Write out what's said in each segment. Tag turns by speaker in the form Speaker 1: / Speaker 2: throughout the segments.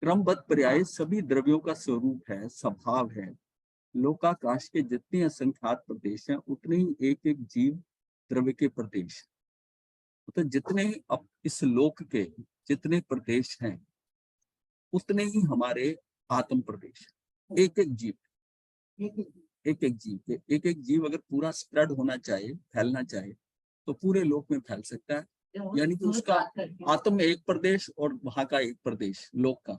Speaker 1: क्रमबद्ध पर्याय सभी द्रव्यों का स्वरूप है, स्वभाव है। लोकाकाश के जितने असंख्यात प्रदेश हैं उतने ही एक एक जीव द्रव्य के प्रदेश। तो जितने अब इस लोक के जितने प्रदेश हैं उतने ही हमारे आत्म प्रदेश। एक एक जीव, एक एक जीव अगर पूरा स्प्रेड होना चाहे, फैलना चाहे, तो पूरे लोक में फैल सकता है। यानी कि उसका आत्म एक प्रदेश और वहां का एक प्रदेश लोक का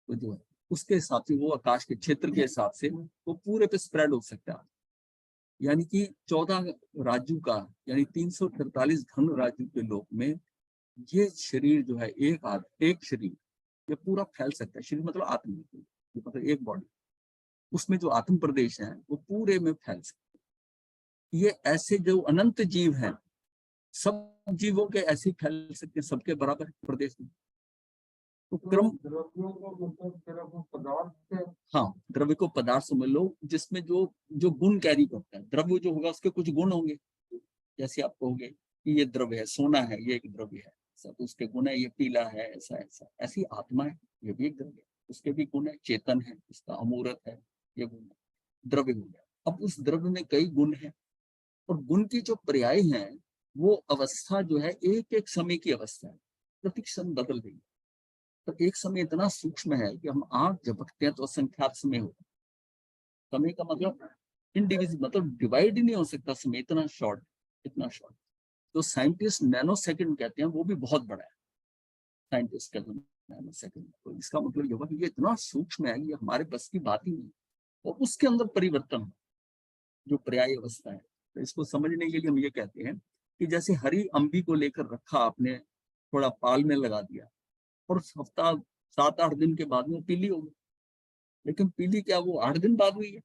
Speaker 1: तो जो है उसके हिसाब से, वो आकाश के क्षेत्र के हिसाब से वो पूरे पे स्प्रेड हो सकता है। यानी कि 14 राज्यों का, यानी 343 घन राज्यों के लोक में ये शरीर जो है, एक शरीर ये पूरा फैल सकता है। शरीर मतलब आत्म, मतलब एक बॉडी, उसमें जो आत्म प्रदेश है वो पूरे में फैल सकते हैं। ये ऐसे जो अनंत जीव हैं, सब जीवों के ऐसे फैल सकते हैं, सबके बराबर प्रदेश में। तो क्रम हाँ, द्रव्य को पदार्थ समझ लो जिसमें जो जो गुण कैरी करता है। द्रव्य जो होगा उसके कुछ गुण होंगे। जैसे आप कहोगे कि ये द्रव्य है, सोना है, ये एक द्रव्य है, सब उसके गुण है। ये पीला है, ऐसा ऐसा। ऐसी आत्मा है, ये भी एक द्रव्य है, उसके भी गुण है। चेतन है, उसका अमूर्त है, ये गुण है, द्रव्य हो गया। अब उस द्रव्य में कई गुण है, और गुण की जो पर्याय है वो अवस्था जो है एक एक समय की अवस्था है, प्रति क्षण बदल रही है। तो एक समय इतना सूक्ष्म है कि हम आंख झपकते हैं तो असंख्यात समय होता है। समय का मतलब इनडिविजिबल, मतलब डिवाइड ही नहीं हो सकता समय, इतना शॉर्ट, इतना शॉर्ट। तो साइंटिस्ट नैनो सेकंड कहते हैं, वो भी बहुत बड़ा है साइंटिस्ट का नैनो सेकंड। तो इसका मतलब ये होगा कि ये इतना सूक्ष्म है, ये हमारे बस की बात ही नहीं। और उसके अंदर परिवर्तन जो पर्याय अवस्था है, तो इसको समझने के लिए हम ये कहते हैं कि जैसे हरी अम्बी को लेकर रखा आपने, थोड़ा पाल में लगा दिया, और हफ्ता 7-8 दिन के बाद में पीली हो गई। लेकिन पीली क्या वो 8 दिन बाद हुई है?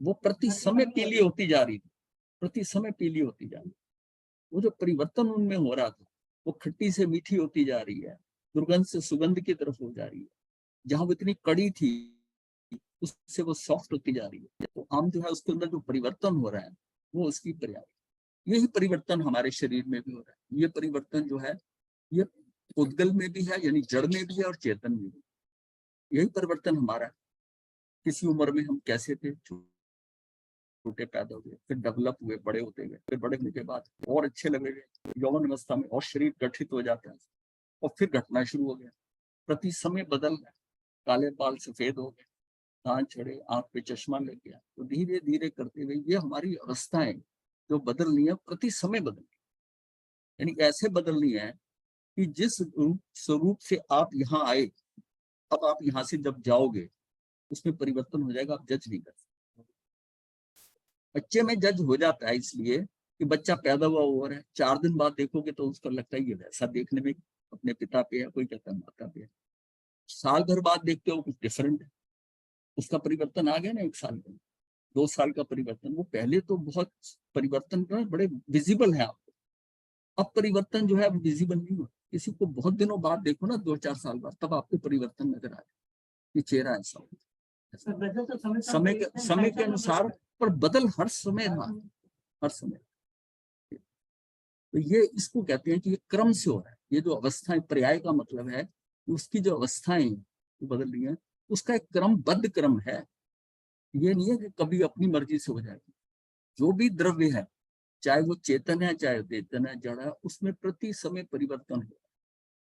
Speaker 1: वो प्रति समय पीली होती जा रही थी, प्रति समय पीली होती जा रही। वो जो परिवर्तन उनमें हो रहा था, वो खट्टी से मीठी होती जा रही है, दुर्गंध से सुगंध की तरफ हो जा रही है। जहां वो इतनी कड़ी थी उससे वो सॉफ्ट होती जा रही है। तो आम जो है उसके अंदर जो परिवर्तन हो रहा है वो उसकी पर्याय। यही परिवर्तन हमारे शरीर में भी हो रहा है। ये परिवर्तन जो है ये उद्गल में भी है, यानी जड़ में भी है, और चेतन में भी। यही परिवर्तन हमारा है। किसी उम्र में हम कैसे थे, छोटे पैदा हुए, फिर डेवलप हुए, बड़े होते गए, फिर बड़े होने के बाद और अच्छे लगे गए, यौवन अवस्था में और शरीर गठित हो जाता है, और फिर घटना शुरू हो गया। प्रति समय बदल गया, काले बाल सफेद हो गए, दांत चढ़े, आंख पे चश्मा लग गया। तो धीरे धीरे करते हुए ये हमारी अवस्थाएं जो बदलनी है, प्रति समय बदलनी, यानी ऐसे बदलनी है कि जिस स्वरूप से आप यहाँ आए, अब आप यहाँ से जब जाओगे उसमें परिवर्तन हो जाएगा, आप जज नहीं कर सकते। बच्चे में जज हो जाता है इसलिए कि बच्चा पैदा हुआ और है, 4 दिन बाद देखोगे तो उसको लगता है ये वैसा देखने में अपने पिता पे है, कोई कहता है माता पे है। साल भर बाद देखते हो कुछ डिफरेंट है, उसका परिवर्तन आ गया ना। 1 साल में 2 साल का परिवर्तन, वो पहले तो बहुत परिवर्तन बड़े विजिबल है आपको। अब परिवर्तन जो है वो विजिबल नहीं होता। किसी को बहुत दिनों बाद देखो ना, 2-4 साल बाद, तब आपको परिवर्तन नजर आए कि चेहरा ऐसा हो। समय के अनुसार, पर बदल हर समय रहा, हर समय। तो ये इसको कहते हैं कि ये क्रम से हो रहा है। ये जो अवस्थाएं, पर्याय का मतलब है उसकी जो अवस्थाएं बदल रही है, उसका एक क्रमबद्ध क्रम है। ये नहीं है कि कभी अपनी मर्जी से हो जाएगी। जो भी द्रव्य है, चाहे वो चेतन है चाहे चेतन है, जड़ है, उसमें प्रति समय परिवर्तन हो।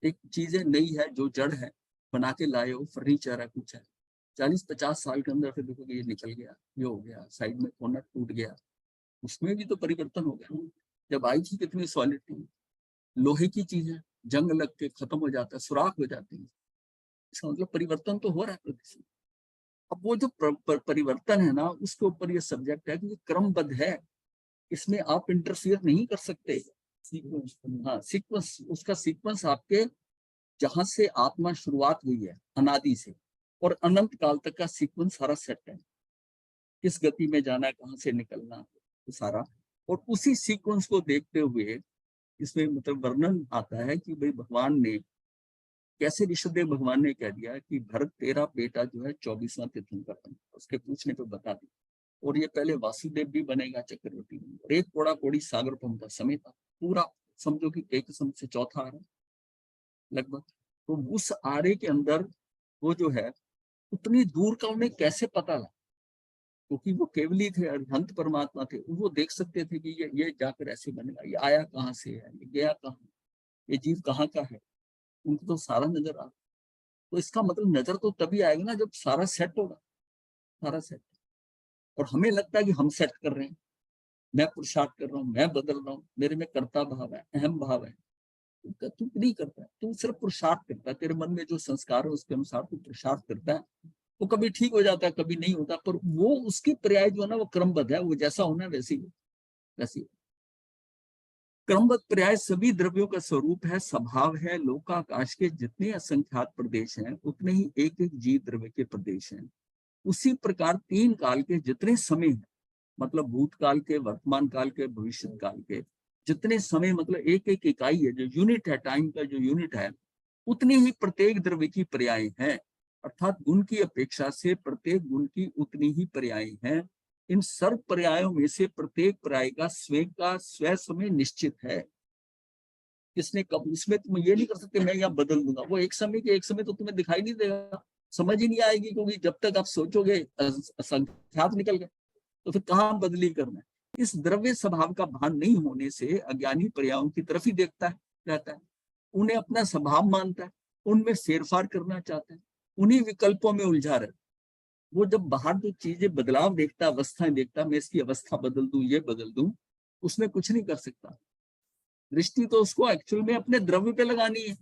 Speaker 1: एक चीजें नई है जो जड़ है, बना के लाए हो, फर्नीचर है, कुछ है, 40-50 साल के अंदर फिर देखोगे ये निकल गया, ये हो गया, साइड में कोना टूट गया। उसमें भी तो परिवर्तन हो गया। जब आई थी कितनी सॉलिड थी, लोहे की चीज है, जंग लग के खत्म हो जाता है, सुराख हो जाती है। इसका मतलब परिवर्तन तो हो रहा है प्रति। अब वो जो परिवर्तन है ना, उसके ऊपर ये सब्जेक्ट है कि ये क्रमबद्ध है, इसमें आप इंटरफियर नहीं कर सकते। हाँ, सीक्वेंस, उसका सीक्वेंस आपके जहां से आत्मा शुरुआत हुई है अनादि से, और अनंत काल तक का सीक्वेंस सारा सेट है। किस गति में जाना है, कहाँ से निकलना, तो सारा। और उसी सीक्वेंस को देखते हुए इसमें मतलब वर्णन आता है कि भाई भगवान ने कैसे, ऋषभदेव भगवान ने कह दिया कि भरत तेरा बेटा जो है 24वां तीर्थंकर बनेगा, उसके पूछने पे बता दी। और ये पहले वासुदेव भी बनेगा चक्रवर्ती, और एक कोड़ा कोड़ी सागर पहुंचा समय था पूरा समझो कि एक किस्म से चौथा आरा लगभग। तो उस आरे के अंदर वो जो है उतनी दूर का उन्हें कैसे पता लगा, क्योंकि वो केवली थे, अरिहंत परमात्मा थे, वो देख सकते थे कि ये जाकर ऐसे बनेगा, ये आया कहाँ से है, ये गया कहाँ, ये जीव कहाँ का है, उनको तो सारा नजर आ। तो इसका मतलब नजर तो तभी आएगी ना जब सारा सेट होगा, सारा सेट। और हमें लगता है कि हम सेट कर रहे हैं, मैं पुरुषार्थ कर रहा हूँ, मैं बदल रहा हूँ, मेरे में कर्ता भाव है, अहम भाव है। तू नहीं करता है, तू सिर्फ पुरुषार्थ करता है, तेरे मन में जो संस्कार है उसके अनुसार तू पुरुषार्थ करता है। वो कभी ठीक हो जाता है, कभी नहीं होता, पर वो उसकी पर्याय जो है ना वो क्रमबद्ध है, वो जैसा होना है वैसी वैसी। क्रमबद्ध पर्याय सभी द्रव्यों का स्वरूप है, स्वभाव है। लोकाकाश के जितने असंख्यात प्रदेश हैं उतने ही एक एक जीव द्रव्य के प्रदेश हैं। उसी प्रकार तीन काल के जितने समय हैं, मतलब भूतकाल के, वर्तमान काल के, भविष्य काल के जितने समय, मतलब एक एक इकाई है, जो यूनिट है, टाइम का जो यूनिट है, उतनी ही प्रत्येक द्रव्य की पर्याय है। अर्थात गुण की अपेक्षा से प्रत्येक गुण की उतनी ही पर्याय है। इन सर्व पर्यायों में से प्रत्येक पर्याय का स्वयं समय निश्चित है। किसने कब, इसमें तुम ये नहीं कर सकते मैं यहाँ बदल दूंगा, वो एक समय के एक समय तो तुम्हें दिखाई नहीं देगा, समझ ही नहीं आएगी, क्योंकि जब तक आप सोचोगे असंख्यात निकल गए, तो फिर कहाँ बदली करना है। इस द्रव्य स्वभाव का भान नहीं होने से अज्ञानी पर्यायों की तरफ ही देखता है, रहता है, उन्हें अपना स्वभाव मानता है, उनमें फेरफार करना चाहता है, उन्हीं विकल्पों में उलझा रहता है। वो जब बाहर जो चीजें बदलाव देखता, अवस्थाएं देखता, मैं इसकी अवस्था बदल दूं, ये बदल दूं, उसमें कुछ नहीं कर सकता। दृष्टि तो उसको एक्चुअल में अपने द्रव्य पे लगानी है,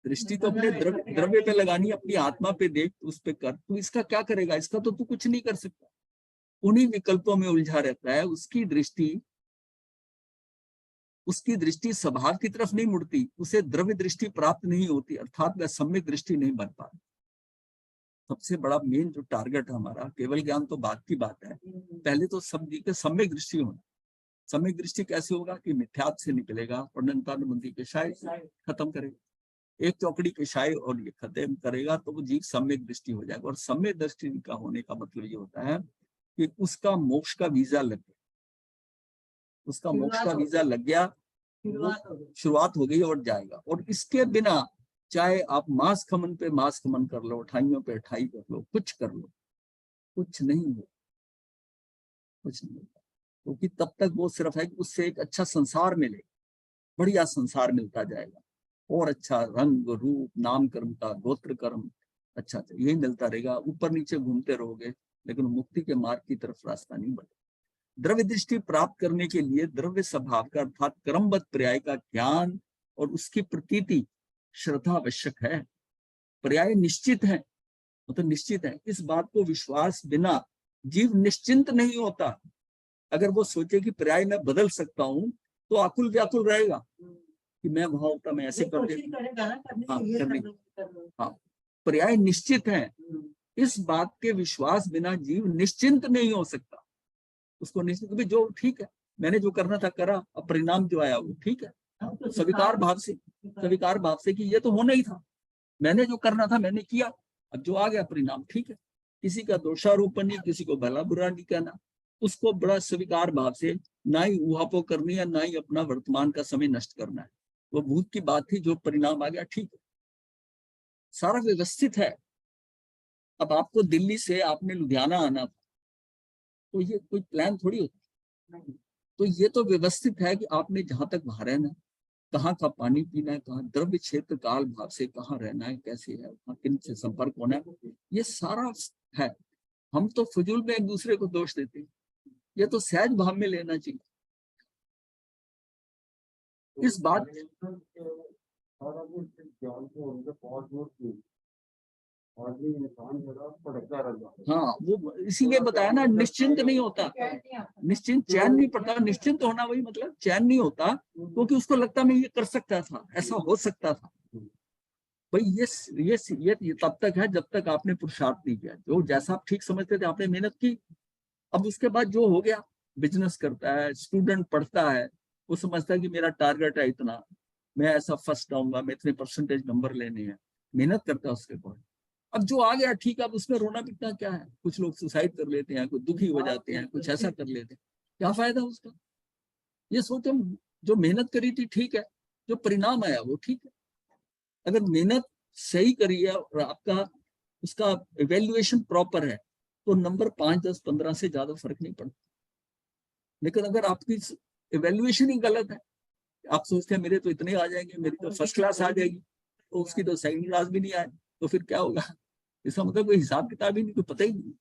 Speaker 1: दृष्टि तो अपने द्रव्य पे लगानी है, अपनी आत्मा पे देख, उस पे कर, तू इसका क्या करेगा, इसका तो तू कुछ नहीं कर सकता। उन्हीं विकल्पों में उलझा रहता है। उसकी दृष्टि स्वभाव की तरफ नहीं मुड़ती, उसे द्रव्य दृष्टि प्राप्त नहीं होती, अर्थात वह सम्यक दृष्टि नहीं बन पाती। सबसे बड़ा मेन जो टारगेट है हमारा, केवल ज्ञान तो बात की बात है, पहले तो सब जी के सम्यक दृष्टि होना। सम्यक दृष्टि कैसे होगा कि मिथ्यात्व से निकलेगा और अनंतानुबंधी के शाय खत्म करेगा, एक चौकड़ी के शाय और ये खत्म करेगा, तो वो जीव सम्यक दृष्टि हो जाएगा। और सम्यक दृष्टि का होने का मतलब ये होता है कि उसका मोक्ष का वीजा लग गया, उसका मोक्ष का वीजा लग गया, शुरुआत हो गई और जाएगा। और इसके बिना चाहे आप मांस खमन पे मांस खमन कर लो, ठाइयों पे ठाई कर लो, कुछ कर लो, कुछ नहीं हो, कुछ नहीं होता। क्योंकि तब तक वो सिर्फ है कि उससे एक अच्छा संसार मिले, बढ़िया संसार मिलता जाएगा, और अच्छा रंग रूप नाम कर्म का गोत्र कर्म अच्छा यही मिलता रहेगा, ऊपर नीचे घूमते रहोगे, लेकिन मुक्ति के मार्ग की तरफ रास्ता नहीं बढ़ेगा। द्रव्य दृष्टि प्राप्त करने के लिए द्रव्य स्वभाव का अर्थात क्रमबद्ध पर्याय का ज्ञान और उसकी प्रतीति श्रद्धा आवश्यक है। पर्याय निश्चित है, मतलब निश्चित है, इस बात को विश्वास बिना जीव निश्चिंत नहीं होता। अगर वो सोचे कि पर्याय मैं बदल सकता हूँ, तो आकुल व्याकुल रहेगा कि मैं वहां होता, मैं ऐसे कर देता। हाँ, पर्याय निश्चित है, इस बात के विश्वास बिना जीव निश्चिंत नहीं हो सकता। उसको निश्चित भी जो ठीक है, मैंने जो करना था करा, अब परिणाम जो आया वो ठीक है, स्वीकार भाव से कि ये तो होना ही था, मैंने जो करना था मैंने किया, अब जो आ गया परिणाम ठीक है। किसी का दोषारोपण नहीं, किसी को भला बुरा नहीं कहना, उसको बड़ा स्वीकार भाव से, ना ही उहापोह करनी है, ना ही अपना वर्तमान का समय नष्ट करना है। वो भूत की बात थी, जो परिणाम आ गया ठीक है, सारा व्यवस्थित है। अब आपको दिल्ली से आपने लुधियाना आना था, तो ये कोई प्लान थोड़ी होता, तो ये तो व्यवस्थित है कि आपने जहां तक वहां रहना, कहाँ का पानी पीना है, कहाँ द्रव्य क्षेत्र काल भाव से कहाँ रहना है, कैसे है, कहाँ किन से संपर्क होना है, ये सारा है। हम तो फजूल में एक दूसरे को दोष देते हैं, ये तो सहज भाव में लेना चाहिए इस बात। हाँ, वो इसीलिए बताया ना, निश्चिंत नहीं होता, निश्चिंत चैन नहीं पड़ता। निश्चिंत होना वही मतलब चैन नहीं होता, क्योंकि उसको लगता मैं ये कर सकता था, ऐसा हो सकता था। भाई ये तब तक है जब तक आपने पुरुषार्थ नहीं किया, जो जैसा आप ठीक समझते थे आपने मेहनत की। अब उसके बाद जो हो गया, बिजनेस करता है, स्टूडेंट पढ़ता है, वो समझता है कि मेरा टारगेट है इतना, मैं ऐसा फर्स्ट आऊंगा, मैं इतने परसेंटेज नंबर लेने हैं, मेहनत करता है उसके बाद। अब जो आ गया ठीक है, अब उसमें रोना पीटना क्या है, कुछ लोग सुसाइड कर लेते हैं, कुछ दुखी हो जाते हैं, कुछ ऐसा कर लेते हैं, क्या फायदा उसका। ये सोचो, जो मेहनत करी थी ठीक है, जो परिणाम आया वो ठीक है। अगर मेहनत सही करी है और आपका उसका इवेल्युएशन प्रॉपर है तो नंबर 5, 10, 15 से ज्यादा फर्क नहीं पड़ता। लेकिन अगर आपकी इवेल्युएशन ही गलत है, आप सोचते हैं मेरे तो इतने आ जाएंगे, मेरी तो फर्स्ट क्लास आ जाएगी, तो उसकी तो सेकंड क्लास भी नहीं आए, तो फिर क्या होगा? इसका मतलब कोई हिसाब किताब ही नहीं, कोई पता ही नहीं।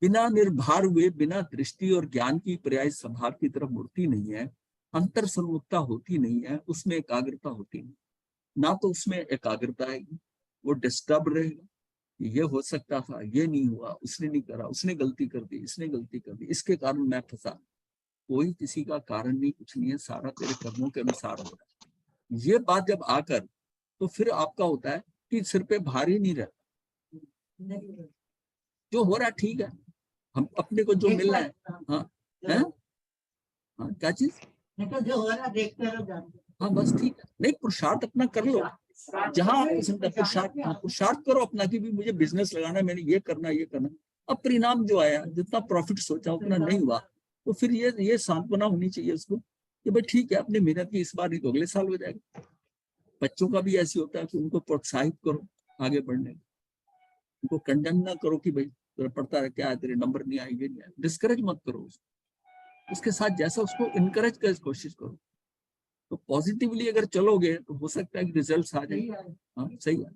Speaker 1: बिना निर्भर हुए, बिना दृष्टि और ज्ञान की पर्याय स्वभाव की तरफ मुड़ती नहीं है, अंतर सन्मुखता होती नहीं है, उसमें एकाग्रता होती नहीं। ना तो उसमें एकाग्रता आएगी, वो डिस्टर्ब रहेगा, ये हो सकता था, ये नहीं हुआ, उसने नहीं करा, उसने गलती कर दी, इसने गलती कर दी, इसके कारण मैं फंसा। कोई किसी का कारण नहीं, कुछ नहीं है, सारा तेरे कर्मों के अनुसार हो रहा है। ये बात जब आकर, तो फिर आपका होता है कि सिर पे भारी नहीं रहता, जो हो रहा है ठीक है, हम अपने को जो मिल रहा है। हाँ है, हाँ क्या चीज, जो हो रहा है देखते रहो, हाँ बस ठीक है। नहीं, पुरुषार्थ अपना कर लो, जहां आप पसंद है पुरुषार्थ करो अपना कि भी मुझे बिजनेस लगाना है, मैंने ये करना ये करना। अब परिणाम जो आया, जितना प्रॉफिट सोचा उतना नहीं हुआ, तो फिर ये सांत्वना होनी चाहिए उसको कि भाई ठीक है, अपनी मेहनत की इस बार नहीं तो अगले साल हो जाएगा। बच्चों का भी ऐसे होता है कि उनको प्रोत्साहित करो आगे बढ़ने, उनको कंडेम ना करो कि भाई तेरा पढ़ता है क्या है, तेरे नंबर नहीं आएंगे, नहीं आए, डिस्करेज मत करो उसके साथ जैसा उसको इनकरेज कर कोशिश करो। तो पॉजिटिवली अगर चलोगे तो हो सकता है कि रिजल्ट्स आ जाए। हाँ सही है।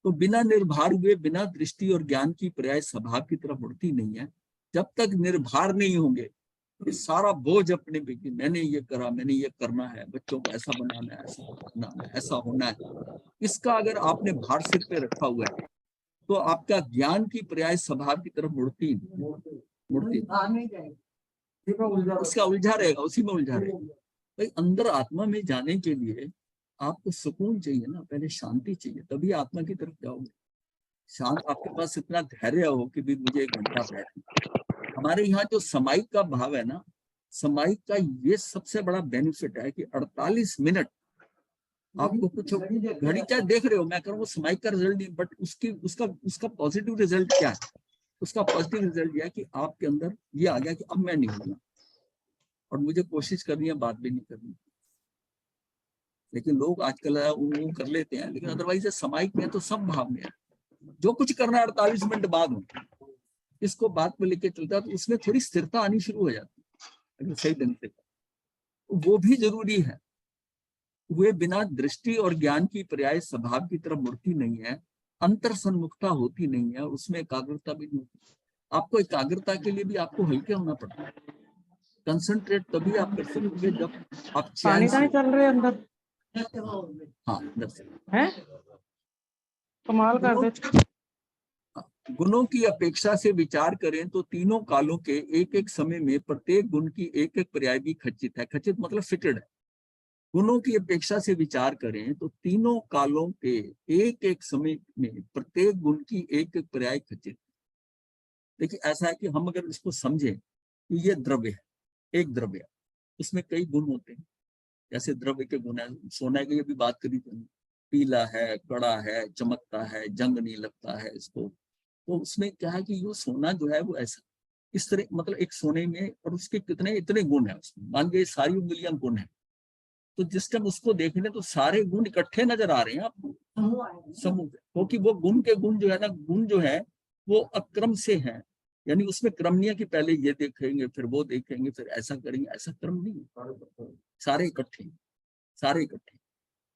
Speaker 1: तो बिना निर्भर हुए, बिना दृष्टि और ज्ञान की पर्याय स्वभाव की तरफ मुड़ती नहीं है। जब तक निर्भर नहीं होंगे, ये सारा बोझ अपने पे कि मैंने ये करा, मैंने ये करना है, बच्चों को ऐसा बनाना है, ऐसा बनाना है, ऐसा होना है, इसका अगर आपने भार सिर पे रखा हुआ है, तो आपका ज्ञान की पर्याय स्वभाव की तरफ मुड़ती उसका उलझा रहेगा, उसी में उलझा रहेगा। भाई अंदर आत्मा में जाने के लिए आपको सुकून चाहिए ना, पहले शांति चाहिए, तभी आत्मा की तरफ जाओगे। शांत, आपके पास इतना धैर्य हो कि भी मुझे 1 घंटा बैठना। हमारे यहाँ जो समाइक का भाव है ना, समाइक का ये सबसे बड़ा बेनिफिट है कि 48 मिनट आपको कुछ घड़ी चाहे देख रहे हो, मैं करूँ वो समाइक का रिजल्ट नहीं, बट उसका पॉजिटिव रिजल्ट क्या है? उसका पॉजिटिव रिजल्ट यह है कि आपके अंदर ये आ गया कि अब मैं नहीं हूँ और मुझे कोशिश करनी है, बात भी नहीं करनी। लेकिन लोग आजकल वो कर लेते हैं, लेकिन अदरवाइज समाइक में तो सब भाव में है, जो कुछ करना है 48 मिनट बाद हो, इसको बात में लेके चलता है, तो उसमें थोड़ी स्थिरता आनी शुरू हो जाती है अगर सही ढंग से। वो भी जरूरी है। वे बिना दृष्टि और ज्ञान की पर्याय स्वभाव की तरफ मुड़ती नहीं है, अंतर सन्मुखता होती नहीं है, उसमें एकाग्रता भी नहीं होती। आपको एकाग्रता के लिए भी आपको हल्के होना पड़ता है। कंसंट्रेट तभी आप कर सकोगे जब आप चैन से।
Speaker 2: चल रहे अंदर,
Speaker 1: हाँ अंदर से
Speaker 2: है कमाल कर दे।
Speaker 1: गुणों की अपेक्षा से विचार करें तो तीनों कालों के एक एक समय में प्रत्येक गुण की एक एक पर्याय भी खचित है। खचित मतलब फिटेड है। गुणों की अपेक्षा से विचार करें तो तीनों कालों के एक एक समय में प्रत्येक गुण की एक एक पर्याय खचित। देखिए ऐसा है कि हम अगर इसको समझें कि ये द्रव्य है, एक द्रव्य है, इसमें कई गुण होते हैं। जैसे द्रव्य के गुण है, सोना की भी बात करी तो पीला है, कड़ा है, चमकता है, जंग नहीं लगता है इसको। तो उसमें क्या है कि ये सोना जो है वो ऐसा इस तरह, मतलब एक सोने में, और उसके कितने इतने गुण है उसमें, मान लीजिए सारी उंगलियां गुण है, तो जिस टाइम उसको देखने तो सारे गुण इकट्ठे नजर आ रहे हैं आपको, समूह, क्योंकि वो गुण के गुण जो है ना, गुण जो है वो अक्रम से है, यानी उसमें क्रम नहीं है कि पहले ये देखेंगे फिर वो देखेंगे फिर ऐसा करेंगे, ऐसा क्रम नहीं है, सारे इकट्ठे, सारे इकट्ठे।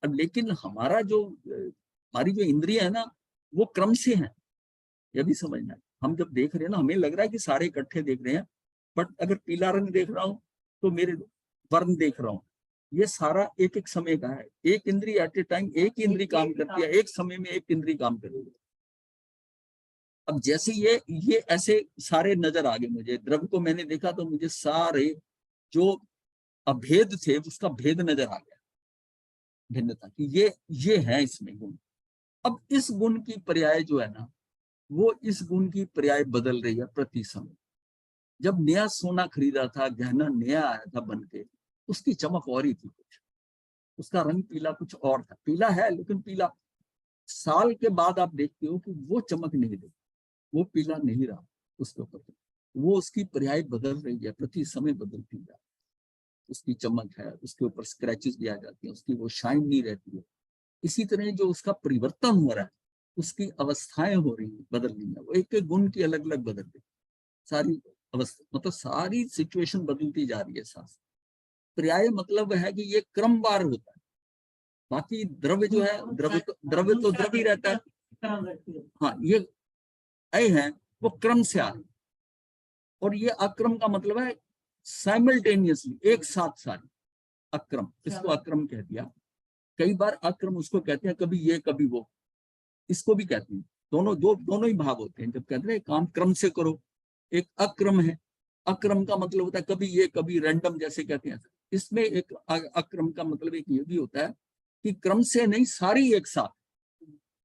Speaker 1: अब लेकिन हमारी जो इंद्रिय है ना, वो क्रम से है, यह भी समझना है। हम जब देख रहे हैं ना, हमें लग रहा है कि सारे इकट्ठे देख रहे हैं, बट अगर पीला रंग देख रहा हूँ तो मेरे वर्ण देख रहा हूँ, ये सारा एक एक समय का है। एक इंद्री एट ए टाइम एक ही इंद्री काम करती है, एक समय में एक इंद्री काम करती है। अब जैसे ये ऐसे सारे नजर आ गए मुझे, द्रव्य को मैंने देखा तो मुझे सारे जो अभेद थे उसका भेद नजर आ गया, भिन्नता की ये है इसमें गुण। अब इस गुण की पर्याय जो है ना, वो इस गुण की पर्याय बदल रही है प्रति समय। जब नया सोना खरीदा था, गहना नया आया था बन के, उसकी चमक और ही थी, कुछ उसका रंग पीला कुछ और था, पीला है लेकिन पीला। साल के बाद आप देखते हो कि वो चमक नहीं रही, वो पीला नहीं रहा उसके ऊपर, वो उसकी पर्याय बदल रही है, प्रति समय बदलती है। उसकी चमक है, उसके ऊपर स्क्रैचेस भी आ जाती हैं, उसकी वो शाइन नहीं रहती है। इसी तरह जो उसका परिवर्तन हो रहा है, उसकी अवस्थाएं हो रही है, बदल रही है, वो एक एक गुण की अलग अलग बदल रही है। सारी अवस्था मतलब सारी सिचुएशन बदलती जा रही है साथ। पर्याय मतलब है कि ये क्रमवार होता है। बाकी द्रव्य जो है, द्रव्य तो द्रव्य ही रहता है। हाँ, ये अय है वो क्रम से आ रही, और ये अक्रम का मतलब है साइमल्टेनियसली, एक साथ सारी। अक्रम, इसको अक्रम कह दिया। कई बार अक्रम उसको कहते हैं, कभी ये कभी वो, इसको भी कहते हैं। दोनों ही भाग होते हैं। जब कहते हैं काम क्रम से करो, एक अक्रम है। अक्रम का मतलब होता है कभी ये कभी रैंडम, जैसे कहते हैं। इसमें एक अक्रम का मतलब एक ये भी होता है कि क्रम से नहीं, सारी एक साथ।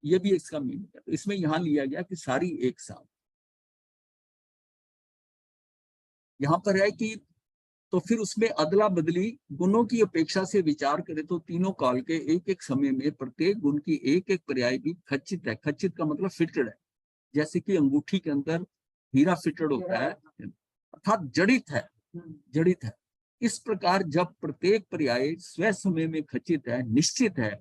Speaker 1: ये भी इसका मीनिंग है। इसमें यहां लिया गया कि सारी एक साथ। यहां पर है कि तो फिर उसमें अदला बदली गुणों की अपेक्षा से विचार करें तो तीनों काल के एक एक समय में प्रत्येक गुण की एक एक पर्याय भी खचित है। खचित का मतलब फिटेड है, जैसे कि अंगूठी के अंदर हीरा फिटेड होता है, अर्थात जड़ित है, जड़ित है। इस प्रकार जब प्रत्येक पर्याय स्व समय में खचित है, निश्चित है,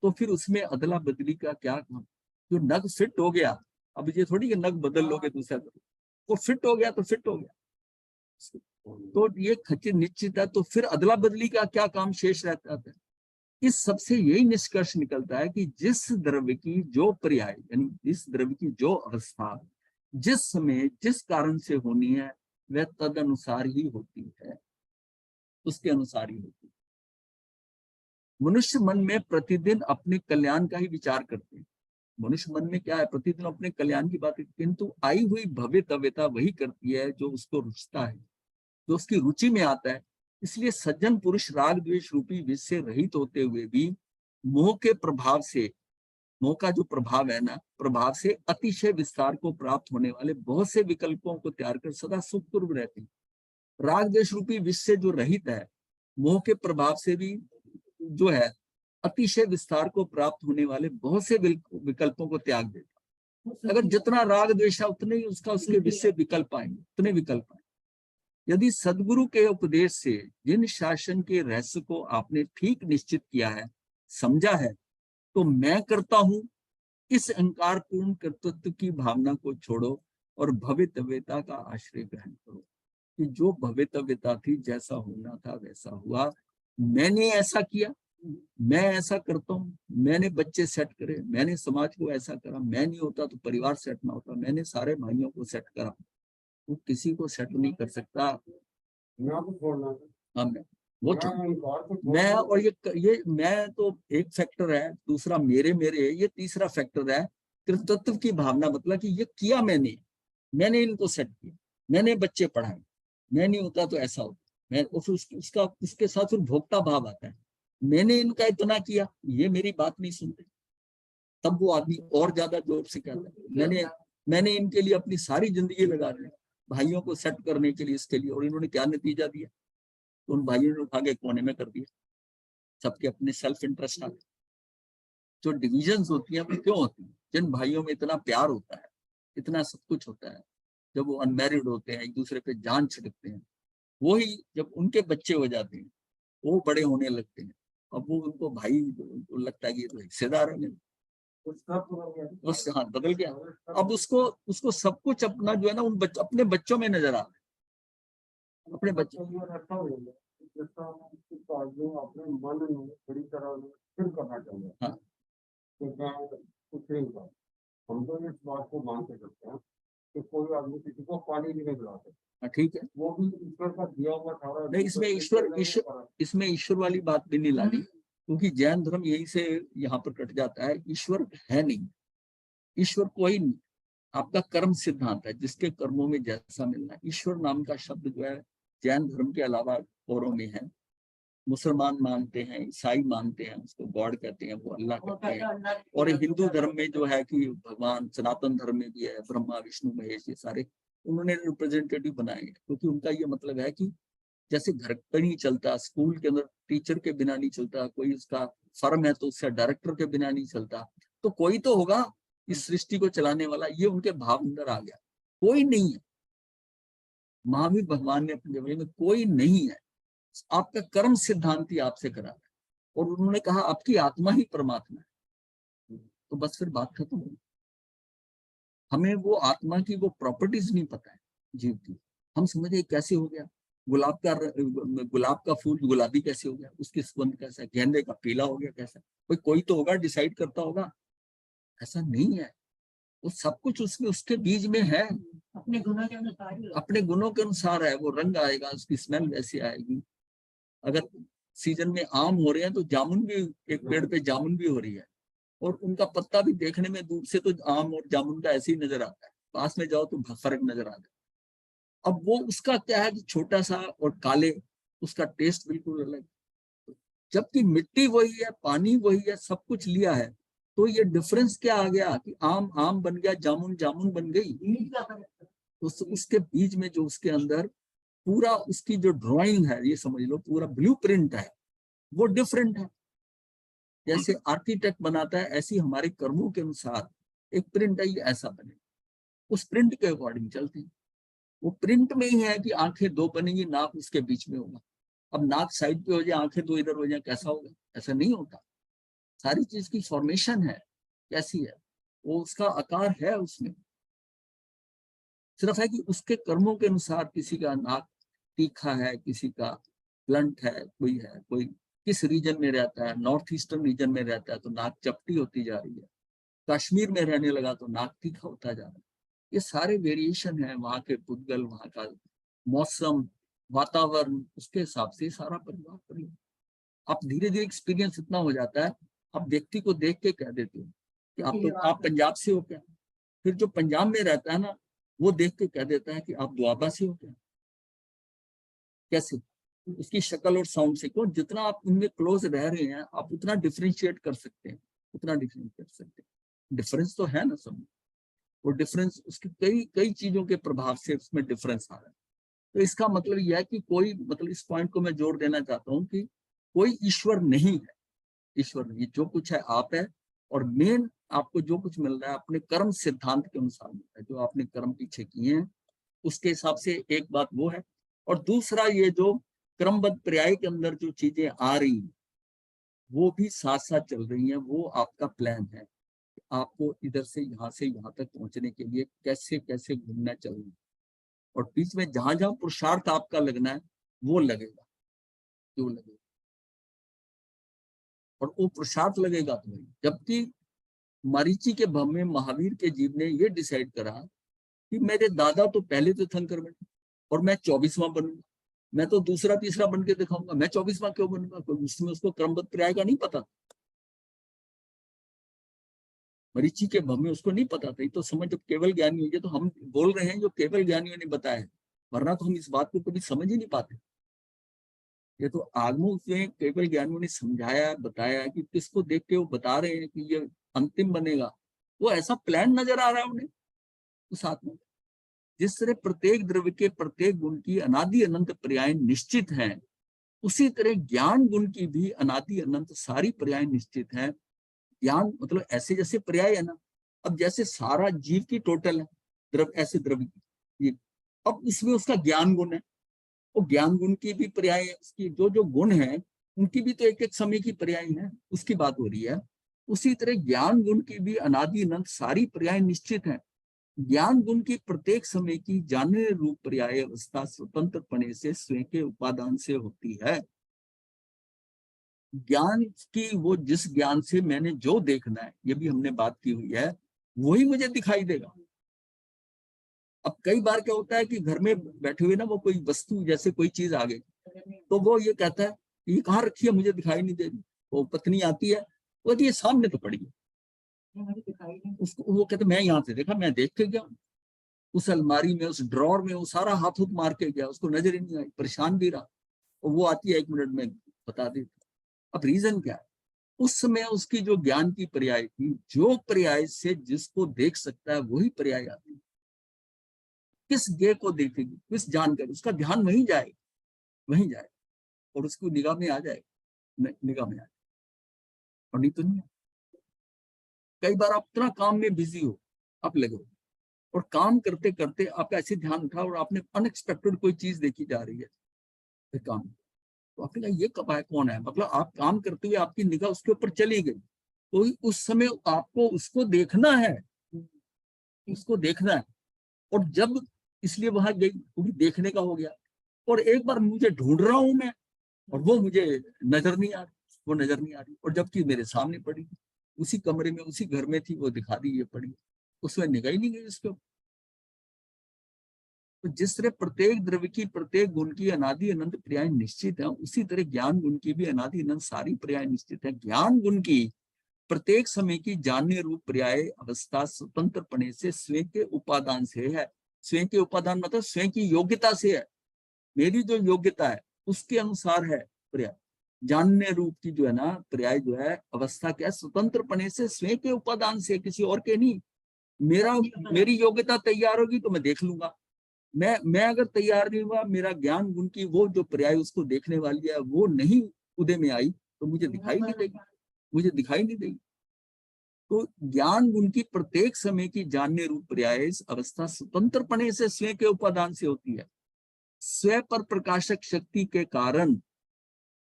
Speaker 1: तो फिर उसमें अदला बदली का क्या काम। जो नग फिट हो गया, अब ये थोड़ी कि नग बदल लोगे दूसरा, वो फिट हो गया तो फिट हो गया, तो ये खचित निश्चित है, तो फिर अदला बदली का क्या काम शेष रहता है। इस सबसे यही निष्कर्ष निकलता है कि जिस द्रव्य की जो पर्याय, यानी जिस द्रव्य की जो अवस्था जिस समय जिस कारण से होनी है, वह तद अनुसार ही होती है, उसके अनुसार ही होती है। मनुष्य मन में प्रतिदिन अपने कल्याण का ही विचार करते हैं। मनुष्य मन में क्या है, प्रतिदिन अपने कल्याण की बात, किंतु आई हुई भव्यतव्यता वही करती है जो उसको रुचता है, जो उसकी रुचि में आता है। इसलिए सज्जन पुरुष राग द्वेष रूपी विष से रहित होते हुए भी मोह के प्रभाव से, मोह का जो प्रभाव है ना, प्रभाव से अतिशय विस्तार को प्राप्त होने वाले बहुत से विकल्पों को त्याग कर सदा सुखपूर्व रहते हैं। राग द्वेष रूपी विष से जो रहित है, मोह के प्रभाव से भी जो है अतिशय विस्तार को प्राप्त होने वाले बहुत से विकल्पों को त्याग देता। अगर जितना राग द्वेष है उतने ही उसका उसके विष से विकल्प आएंगे, उतने विकल्प आएंगे। यदि सदगुरु के उपदेश से जिन शासन के रहस्य को आपने ठीक निश्चित किया है, समझा है, तो मैं करता हूं, इस अहंकार पूर्ण कर्तृत्व की भावना को छोड़ो और भवितव्यता का आश्रय ग्रहण करो। कि जो भवितव्यता थी, जैसा होना था वैसा हुआ, मैंने ऐसा किया, मैं ऐसा करता हूँ, मैंने बच्चे सेट करे, मैंने समाज को ऐसा करा, मैं नहीं होता तो परिवार सेट ना होता, मैंने सारे भाइयों को सेट करा, वो किसी को सेट नहीं कर सकता। हाँ, वो मैं, और ये मैं तो एक फैक्टर है, दूसरा मेरे मेरे, ये तीसरा फैक्टर है कृतत्व की भावना। मतलब कि ये किया मैंने इनको सेट किया, मैंने बच्चे पढ़ाए, मैं नहीं होता तो ऐसा होता। मैं उसका उसके साथ फिर भोक्ता भाव आता है, मैंने इनका इतना किया, ये मेरी बात नहीं सुनते। तब वो आदमी और ज्यादा जोर से कहता है, मैंने इनके लिए अपनी सारी जिंदगी लगा दी, भाइयों को सेट करने के लिए, इसके लिए, और इन्होंने क्या नतीजा दिया। तो उन भाइयों ने उठा के कोने में कर दिया, सबके अपने सेल्फ इंटरेस्ट आ गए। जो डिविजन्स होती हैं वो क्यों होती हैं? जिन भाइयों में इतना प्यार होता है, इतना सब कुछ होता है, जब वो अनमैरिड होते हैं, एक दूसरे पे जान छिड़कते हैं, वही जब उनके बच्चे हो जाते हैं, वो बड़े होने लगते हैं, अब वो उनको भाई उनको लगता है कि ये तो हिस्सेदार है मेरे, उस हाँ बदल गया। अब उसको उसको सब कुछ अपना जो है ना अपने बच्चों में नजर आ रहा है, अपने बच्चों अपने मन में बड़ी तरह फिर करना चाहिए। हाँ, कुछ नहीं हुआ। हम तो इस बात को मान के करते हैं कि कोई आदमी किसी को पानी भी नहीं पिला सकता। ठीक है, वो भी ईश्वर का दिया हुआ था। नहीं, इसमें ईश्वर वाली बात भी नहीं लानी, क्योंकि जैन धर्म यही से यहाँ पर कट जाता है। ईश्वर है नहीं, ईश्वर कोई नहीं, आपका कर्म सिद्धांत है, जिसके कर्मों में जैसा मिलना है। ईश्वर नाम का शब्द जो है जैन धर्म के अलावा औरों में है। मुसलमान मानते हैं, ईसाई मानते हैं, उसको गॉड कहते हैं, वो अल्लाह कहते हैं। और हिंदू धर्म में जो है कि भगवान, सनातन धर्म में भी है ब्रह्मा विष्णु महेश, ये सारे उन्होंने रिप्रेजेंटेटिव बनाए हैं, क्योंकि उनका ये मतलब है कि जैसे घर पर नहीं चलता, स्कूल के अंदर टीचर के बिना नहीं चलता, कोई उसका फर्म है तो उसका डायरेक्टर के बिना नहीं चलता, तो कोई तो होगा इस सृष्टि को चलाने वाला। ये उनके भाव अंदर आ गया, कोई नहीं है। महावीर भगवान ने अपने जबड़े में कोई नहीं है, आपका कर्म सिद्धांत ही आपसे करा है, और उन्होंने कहा आपकी आत्मा ही परमात्मा है। तो बस फिर बात खत्म हो। हमें वो आत्मा की वो प्रॉपर्टीज नहीं पता है जीव की। हम समझे कैसे हो गया, गुलाब का फूल गुलाबी कैसे हो गया, उसकी सुगंध कैसा है, गेंदे का पीला हो गया कैसा, कोई तो होगा डिसाइड करता होगा। ऐसा नहीं है, वो सब कुछ उसमें उसके बीज में है, अपने गुणों के अनुसार, अपने गुणों के अनुसार है। वो रंग आएगा, उसकी स्मेल वैसी आएगी। अगर सीजन में आम हो रहे हैं तो जामुन भी, एक पेड़ पे जामुन भी हो रही है, और उनका पत्ता भी देखने में दूर से तो आम और जामुन का ऐसे ही नजर आता है, पास में जाओ तो फर्क नजर आता है। अब वो उसका क्या है कि छोटा सा और काले, उसका टेस्ट बिल्कुल अलग। जबकि मिट्टी वही है, पानी वही है, सब कुछ लिया है, तो ये डिफरेंस क्या आ गया कि आम आम बन गया, जामुन जामुन बन गई। उसके बीच में जो उसके अंदर पूरा उसकी जो ड्राइंग है, ये समझ लो पूरा ब्लूप्रिंट है, वो डिफरेंट है। जैसे आर्किटेक्ट बनाता है, ऐसी हमारे कर्मों के अनुसार एक प्रिंट है, ये ऐसा बने, उस प्रिंट के अकॉर्डिंग चलते हैं। वो प्रिंट में ही है कि आंखें दो बनेंगी, नाक उसके बीच में होगा। अब नाक साइड पे हो जाए, आंखें दो इधर हो जाए, कैसा होगा? ऐसा नहीं होता। सारी चीज की फॉर्मेशन है, कैसी है, वो उसका आकार है उसमें। सिर्फ है कि उसके कर्मों के अनुसार किसी का नाक तीखा है, किसी का ब्लंट है, कोई किस रीजन में रहता है, नॉर्थ ईस्टर्न रीजन में रहता है तो नाक चपटी होती जा रही है, कश्मीर में रहने लगा तो नाक तीखा होता जा रहा है। ये सारे वेरिएशन है, वहां के पुद्गल, वहां का मौसम, वातावरण, उसके हिसाब से सारा परिवार परिवार। आप धीरे धीरे एक्सपीरियंस इतना हो जाता है, आप व्यक्ति को देख के कह देते हो कि आप पंजाब से हो क्या। फिर जो पंजाब में रहता है ना, वो देख के कह देता है कि आप दुआबा से हो क्या। कैसे? उसकी शक्ल और साउंड से। क्यों? जितना आप उनमें क्लोज रह रहे हैं, आप उतना डिफ्रेंशिएट कर सकते हैं, उतना डिफ्रेंशिएट कर सकते हैं। डिफरेंस तो है ना सब। वो डिफरेंस उसकी कई कई चीजों के प्रभाव से उसमें डिफरेंस आ रहा है। तो इसका मतलब यह है कि कोई, मतलब इस पॉइंट को मैं जोर देना चाहता हूँ कि कोई ईश्वर नहीं है। ईश्वर नहीं, जो कुछ है आप है। और मेन आपको जो कुछ मिल रहा है अपने कर्म सिद्धांत के अनुसार मिल रहा है, जो आपने कर्म पीछे किए हैं उसके हिसाब से। एक बात वो है, और दूसरा ये जो क्रमबद्ध पर्याय के अंदर जो चीजें आ रही हैं वो भी साथ साथ चल रही हैं, वो आपका प्लान है। आपको इधर से यहाँ तक पहुंचने के लिए कैसे कैसे घूमना चाहिए, और बीच में जहां जहां पुरुषार्थ आपका लगना है वो लगेगा, क्यों लगेगा, और वो पुरुषार्थ लगेगा तो नहीं। जबकि मरीचि के भव में महावीर के जीव ने ये डिसाइड करा कि मेरे दादा तो पहले तीर्थंकर बने और मैं 24वां बनूंगा, मैं तो दूसरा तीसरा बन के दिखाऊंगा, मैं 24वां क्यों बनूंगा? कोई उसमें उसको क्रमबद्ध पर्याय का नहीं पता। मरीचि के भव में उसको नहीं पता था। तो समझ, जब केवल ज्ञानी हो गए तो हम बोल रहे हैं जो केवल ज्ञानियों ने बताया, वरना तो हम इस बात को कभी समझ ही नहीं पाते। ये तो आगमों में केवल ज्ञानियों ने समझाया, बताया कि किसको देख के वो बता रहे हैं कि ये अंतिम बनेगा। वो ऐसा प्लान नजर आ रहा है उन्हें उस आत्मा। जिस तरह प्रत्येक द्रव्य के प्रत्येक गुण की अनादि अनंत पर्याय निश्चित हैं, उसी तरह ज्ञान गुण की भी अनादि अनंत सारी पर्याय निश्चित हैं। ज्ञान मतलब ऐसे जैसे पर्याय है ना, अब जैसे सारा जीव की टोटल है द्रव्य, ऐसे द्रव्य की, अब इसमें उसका ज्ञान गुण है, और ज्ञान गुण की भी पर्याय है, उसकी जो जो गुण है उनकी भी तो एक एक समय की पर्याय है, उसकी बात हो रही है। उसी तरह ज्ञान गुण की भी अनादि अनंत सारी पर्याय निश्चित है। ज्ञान गुण की प्रत्येक समय की जानने रूप पर्याय अवस्था स्वतंत्रपणे से स्वयं के उपादान से होती है। ज्ञान की वो, जिस ज्ञान से मैंने जो देखना है, ये भी हमने बात की हुई है, वही मुझे दिखाई देगा। अब कई बार क्या होता है कि घर में बैठे हुए ना, वो कोई वस्तु जैसे कोई चीज आ गई तो वो ये कहता है ये कहाँ रखी है, मुझे दिखाई नहीं दे रही। वो पत्नी आती है, वो ये सामने तो पड़ी है, उसको वो कहते मैं यहाँ से देखा, मैं देख के गया उस अलमारी में, उस ड्रॉर में, वो सारा हाथ हुथ मार के गया, उसको नजर ही नहीं आई, परेशान भी रहा। और वो आती है 1 मिनट में बता देती। अब रीजन क्या है? उस समय उसकी जो ज्ञान की पर्याय थी, जो पर्याय से जिसको देख सकता है वही पर्याय आती है। किस ज्ञ को देखेगी, किस जानकर उसका ध्यान वहीं जाएगा, वहीं जाएगा, और उसको निगाह में आ जाएगा, निगाह में आ जाएगा, और नहीं तो नहीं। कई बार आप इतना काम में बिजी हो, आप लगे हो, और काम करते करते आपका ऐसे ध्यान उठा और आपने अनएक्सपेक्टेड कोई चीज देखी जा रही है फिर काम, तो आपने कहा ये कब आया, कौन है, मतलब आप काम करते हुए आपकी निगाह उसके ऊपर चली गई, तो उस समय आपको उसको देखना है, उसको देखना है। और जब इसलिए वहां गई क्योंकि देखने का हो गया, और एक बार मुझे ढूंढ रहा हूं मैं और वो मुझे नजर नहीं आ रही, वो नजर नहीं आ रही, और जबकि मेरे सामने पड़ी, उसी कमरे में उसी घर में थी, वो दिखा दी ये पड़ी, उसमें निगाह ही नहीं गई उसके ऊपर। तो जिस तरह प्रत्येक द्रव्य की प्रत्येक गुण की अनादि अनंत पर्याय निश्चित है, उसी तरह ज्ञान गुण की भी अनादि अनंत सारी पर्याय निश्चित है। ज्ञान गुण की प्रत्येक समय की जानने रूप पर्याय अवस्था स्वतंत्रपणे से स्वयं के उपादान से है। स्वयं के उपादान मतलब स्वयं की योग्यता से है, मेरी जो योग्यता है उसके अनुसार है पर्याय। जानने रूप की जो है ना पर्याय जो है अवस्था क्या है, स्वतंत्रपणे से स्वयं के उपादान से, किसी और के नहीं। मेरी योग्यता तैयार होगी तो मैं देख लूंगा, मैं अगर तैयार नहीं हुआ, मेरा ज्ञान गुण की वो जो पर्याय उसको देखने वाली है वो नहीं उदय में आई, तो मुझे दिखाई नहीं देगी, मुझे दिखाई नहीं देगी। तो ज्ञान गुण की प्रत्येक समय की जानने रूप पर्याय अवस्था स्वतंत्रपणे से स्वयं के उपादान से होती है। स्वयं पर प्रकाशक शक्ति के कारण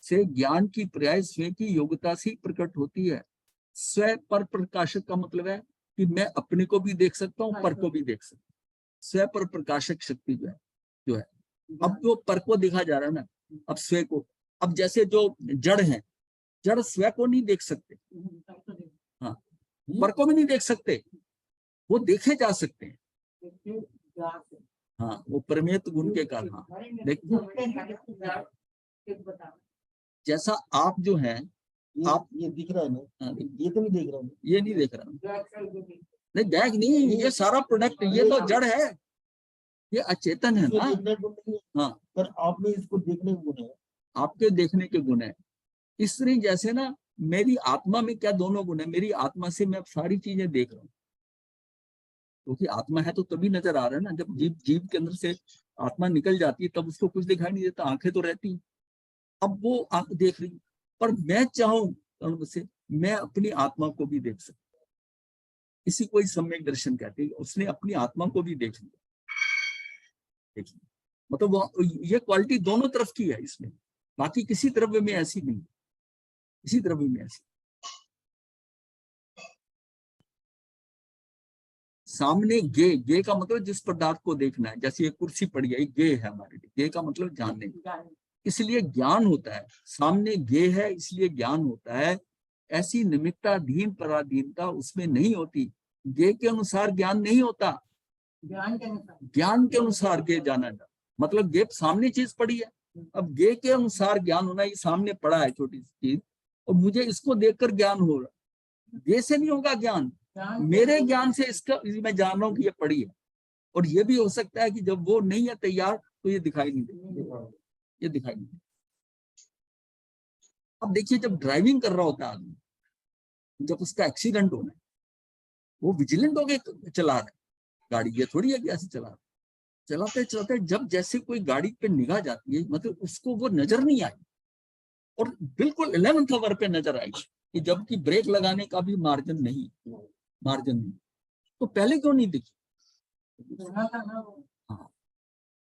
Speaker 1: से ज्ञान की पर्याय स्वयं की योग्यता से प्रकट होती है। स्वयं पर प्रकाशक का मतलब है कि मैं अपने को भी देख सकता हूँ, पर को भी देख सकता हूँ। स्वयं पर प्रकाशक शक्ति जो है अब जो पर को देखा जा रहा है ना, अब स्वयं को, अब जैसे जो जड़ है, जड़ स्वयं को नहीं देख सकते, हाँ, पर को भी नहीं देख सकते, वो देखे जा सकते हैं, हाँ, वो परमेत गुण के कारण। हाँ, जैसा आप जो है आप
Speaker 3: ये दिख रहा है ना,
Speaker 1: हाँ,
Speaker 3: ये तो नहीं देख रहा हूँ,
Speaker 1: ये नहीं देख रहा, नहीं बैग नहीं, ये सारा प्रोडक्ट, ये तो जड़ है, ये अचेतन है ना,
Speaker 3: देखने को नहीं है,
Speaker 1: हाँ,
Speaker 3: पर आप में इसको देखने को गुण है,
Speaker 1: आपके देखने के गुण है। इस तरह जैसे ना मेरी आत्मा में क्या दोनों गुण है, मेरी आत्मा से मैं सारी चीजें देख रहा हूँ, क्योंकि आत्मा है तो तभी नजर आ रहा है ना, जब जीव के अंदर से आत्मा निकल जाती है तब उसको कुछ दिखाई नहीं देता, आंखें तो रहती हैं, अब वो आंख देख रही, पर मैं चाहूं से मैं अपनी आत्मा को भी देख सकता, इसी को ही सम्यक दर्शन कहते हैं, उसने अपनी आत्मा को भी देख लिया, मतलब वो ये क्वालिटी दोनों तरफ की है इसमें, बाकी किसी द्रव्य में ऐसी नहीं, किसी द्रव्य में ऐसी। सामने गे का मतलब जिस पदार्थ को देखना है, जैसे ये कुर्सी पड़ी है, गे है हमारे लिए, गे का मतलब जानने, इसलिए ज्ञान होता है, सामने गे है इसलिए ज्ञान होता है। ऐसी निमित्ताधीन पराधीनता उसमें नहीं होती, गे के अनुसार ज्ञान नहीं होता, ज्ञान के अनुसार गे जाना जा, मतलब गे सामने चीज पड़ी है, अब गे के अनुसार ज्ञान होना, ये सामने पड़ा है छोटी सी चीज और मुझे इसको देखकर ज्ञान हो रहा, गे से नहीं होगा ज्ञान, मेरे ज्ञान से इसका मैं जान रहा हूँ कि ये पड़ी है। और ये भी हो सकता है कि जब वो नहीं है तैयार तो ये दिखाई नहीं देगा, ये दिखाई नहीं देगा। अब देखिए जब ड्राइविंग कर रहा होता है आदमी, जब उसका एक्सीडेंट होना है, वो विजिलेंट होके चला रहा है गाड़ी, ये थोड़ी है कि ऐसे चला रहा है, चलाते चलाते जब जैसे कोई गाड़ी पे निगाह जाती है, मतलब उसको वो नजर नहीं आई और बिल्कुल 11th आवर पे नजर आई कि जबकि ब्रेक लगाने का भी मार्जिन नहीं, तो पहले क्यों नहीं दिखी, हाँ,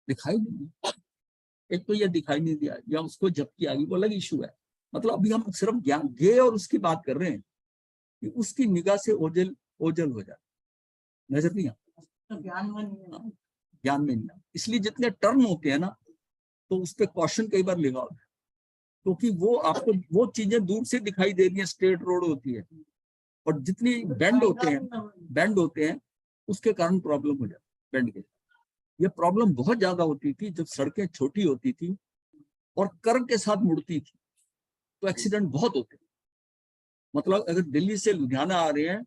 Speaker 1: दिखाई नहीं, एक तो ये दिखाई नहीं दिया या उसको झपकी आ गई, वो अलग इशू है। मतलब अभी हम सिर्फ ज्ञान गे और उसकी बात कर रहे हैं कि उसकी निगाह से ओझल ओझल हो जाए, नजर नहीं आता, ज्ञान में नहीं, इसलिए जितने टर्न होते हैं ना तो उस पर कॉशन कई बार लगा होता है, क्योंकि वो आपको वो चीजें दूर से दिखाई दे रही है, स्ट्रेट रोड होती है, और जितनी बेंड होते हैं उसके कारण प्रॉब्लम हो जाती है, बेंड के, ये प्रॉब्लम बहुत ज्यादा होती थी जब सड़कें छोटी होती थी और कर्व के साथ मुड़ती थी, तो एक्सीडेंट बहुत होते, मतलब अगर दिल्ली से लुधियाना आ रहे हैं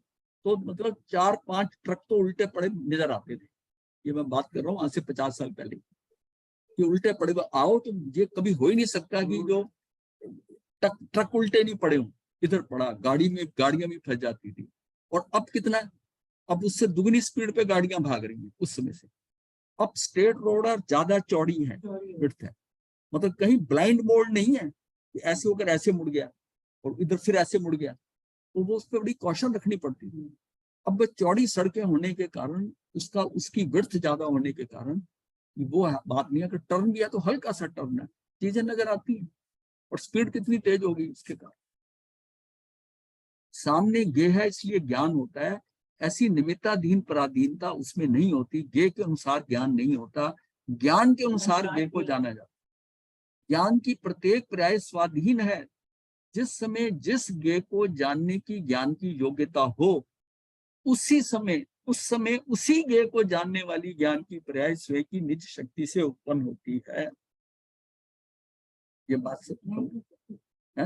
Speaker 1: तो मतलब 4-5 ट्रक तो उल्टे पड़े नजर आते थे, ये मैं बात कर रहा हूँ आज से 50 साल पहले, कि उल्टे पड़े आओ, तो ये कभी हो ही नहीं सकता कि जो ट्रक उल्टे नहीं पड़े हों, इधर पड़ा, गाड़ियां भी फंस जाती थी। और अब कितना, अब उससे दुगनी स्पीड पे गाड़ियां भाग रही हैं उस समय से, अब स्टेट रोड और ज्यादा चौड़ी है, विड्थ है, मतलब कहीं ब्लाइंड मोड नहीं है कि ऐसे होकर ऐसे मुड़ गया और इधर फिर ऐसे मुड़ गया, तो वो उस पर बड़ी कॉशन रखनी पड़ती थी। अब चौड़ी सड़कें होने के कारण उसकी विड्थ ज्यादा होने के कारण वो बात नहीं है कि टर्न किया तो हल्का सा टर्न है, चीजें नजर आती हैं और स्पीड कितनी तेज होगी उसके कारण। सामने गे है इसलिए ज्ञान होता है, ऐसी निमित्ताधीन पराधीनता उसमें नहीं होती। गे के अनुसार ज्ञान नहीं होता, ज्ञान के अनुसार गे को जाना जाता। ज्ञान की प्रत्येक पर्याय स्वाधीन है। जिस समय जिस गे को जानने की ज्ञान की योग्यता हो उसी समय उसी गे को जानने वाली ज्ञान की पर्याय स्वयं की निज शक्ति से उत्पन्न होती है। ये बात से है?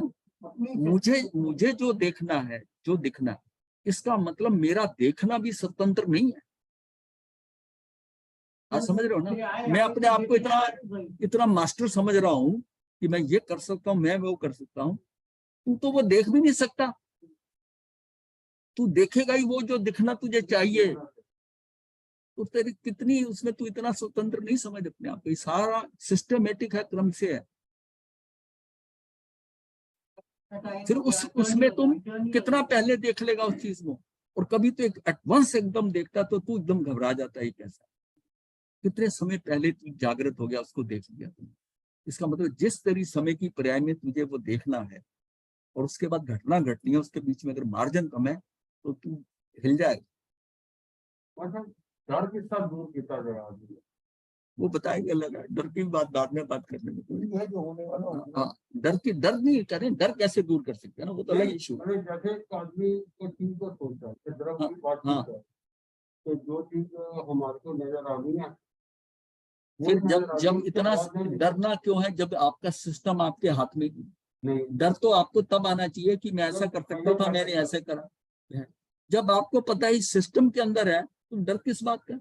Speaker 1: मुझे जो देखना है, जो दिखना है, इसका मतलब मेरा देखना भी स्वतंत्र नहीं है। आप समझ रहे हो ना? मैं अपने आप को इतना मास्टर समझ रहा हूं कि मैं ये कर सकता हूं, मैं वो कर सकता हूं। तू तो वो देख भी नहीं सकता। तू देखेगा ही वो जो दिखना तुझे चाहिए। तो तेरी कितनी उसमें तू इतना स्वतंत्र नहीं समझ अपने आप को। सारा सिस्टमेटिक है, क्रम से है। फिर उसमें तुम कितना पहले देख लेगा उस चीज को। और कभी तो एक एडवांस एकदम देखता तो तू एकदम घबरा जाता है। कैसा कितने समय पहले तू जागृत हो गया, उसको देख लिया तुमने। इसका मतलब जिस तेरी समय की पर्याय में तुझे वो देखना है और उसके बाद घटना घटनी है, उसके बीच में अगर मार्जिन कम है तो तू हिल जाएगा।
Speaker 4: डर के साथ दूर किया गया
Speaker 1: वो बताएंगे, अलग है। डर की बात बाद में बात करने में कोई
Speaker 3: है जो होने वाला होगा।
Speaker 1: हाँ, डर नहीं करें। डर कैसे दूर कर सकते हैं ना, वो तो अलग इशू।
Speaker 4: जैसे आदमी को चीज को सोचता है, द्रव की बात करता है, तो जो चीज हमारे को नजर आ रही है,
Speaker 1: फिर जब इतना डरना क्यों है? जब आपका सिस्टम आपके हाथ में नहीं। डर तो आपको तब आना चाहिए कि मैं ऐसा कर सकता था, मैंने ऐसे करा। जब आपको पता है सिस्टम के अंदर है तो डर किस बात का?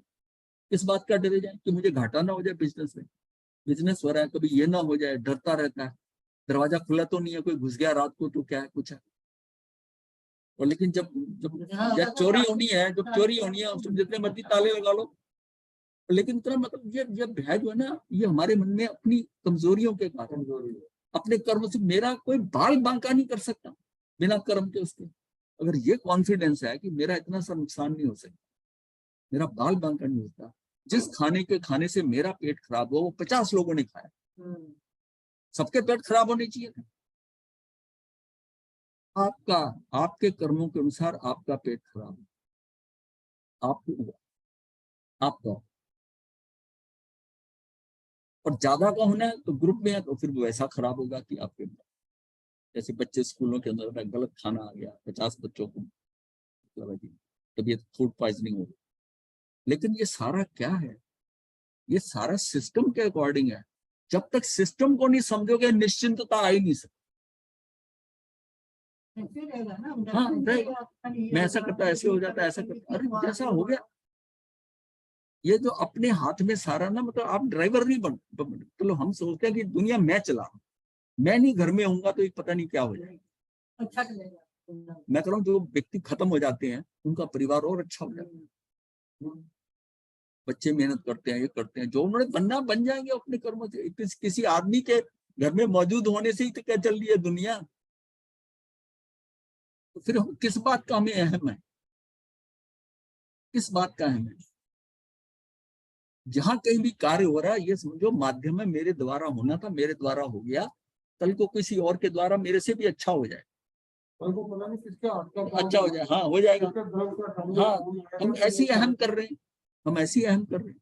Speaker 1: किस बात का डरे जाए कि मुझे घाटा ना हो जाए बिजनेस में। बिजनेस हो रहा है, कभी ये ना हो जाए, डरता रहता है। दरवाजा खुला तो नहीं है, कोई घुस गया रात को तो क्या है, कुछ है। और लेकिन जब चोरी होनी है, उसमें जितने मर्जी ताले लगा लो। लेकिन इतना मतलब ये भय जो है ना, ये हमारे मन में अपनी कमजोरियों के कारण, अपने कर्म से मेरा कोई बाल बांका नहीं कर सकता बिना कर्म के उसके। अगर ये कॉन्फिडेंस है कि मेरा इतना सा नुकसान नहीं हो सकता, मेरा बाल बांका नहीं होता। जिस खाने से मेरा पेट खराब हुआ वो 50 लोगों ने खाया, सबके पेट खराब होने चाहिए था। आपके कर्मों के अनुसार आपका पेट खराब आपको हुआ, आपका। और ज्यादा का होना है तो ग्रुप में है तो फिर वो ऐसा खराब होगा कि आपके, जैसे बच्चे स्कूलों के अंदर गलत खाना आ गया, 50 बच्चों को तबीयत फूड पॉइजनिंग हो गई। लेकिन ये सारा क्या है? ये सारा सिस्टम के अकॉर्डिंग है। जब तक सिस्टम को नहीं समझोगे निश्चिंतता आ ही नहीं सकती। हाँ, मैं ऐसा करता, ऐसे हो जाता, ऐसा करता, अरे जैसा हो गया। ये जो अपने हाथ में सारा ना, मतलब आप ड्राइवर नहीं बन, चलो हम सोचते हैं कि दुनिया मैं चला, मैं नहीं घर में होऊंगा तो पता नहीं क्या हो जाएगा। मैं कह रहा हूँ जो व्यक्ति खत्म हो जाते हैं उनका परिवार और अच्छा हो जाता है। बच्चे मेहनत करते हैं, ये करते हैं, जो उन्होंने बनना बन जाएंगे अपने कर्मों से। किसी आदमी के घर में मौजूद होने से ही तो क्या चल रही है दुनिया। तो फिर किस बात का हमें अहम है? किस बात का अहम है? जहां कहीं भी कार्य हो रहा है ये समझो माध्यम है, मेरे द्वारा होना था, मेरे द्वारा हो गया, कल को किसी और के द्वारा मेरे से भी अच्छा हो जाए, अच्छा हो जाए। हाँ, हो जाएगा। हाँ, हम ऐसी अहम कर रहे हैं, हम ऐसी अहम कर रहे हैं।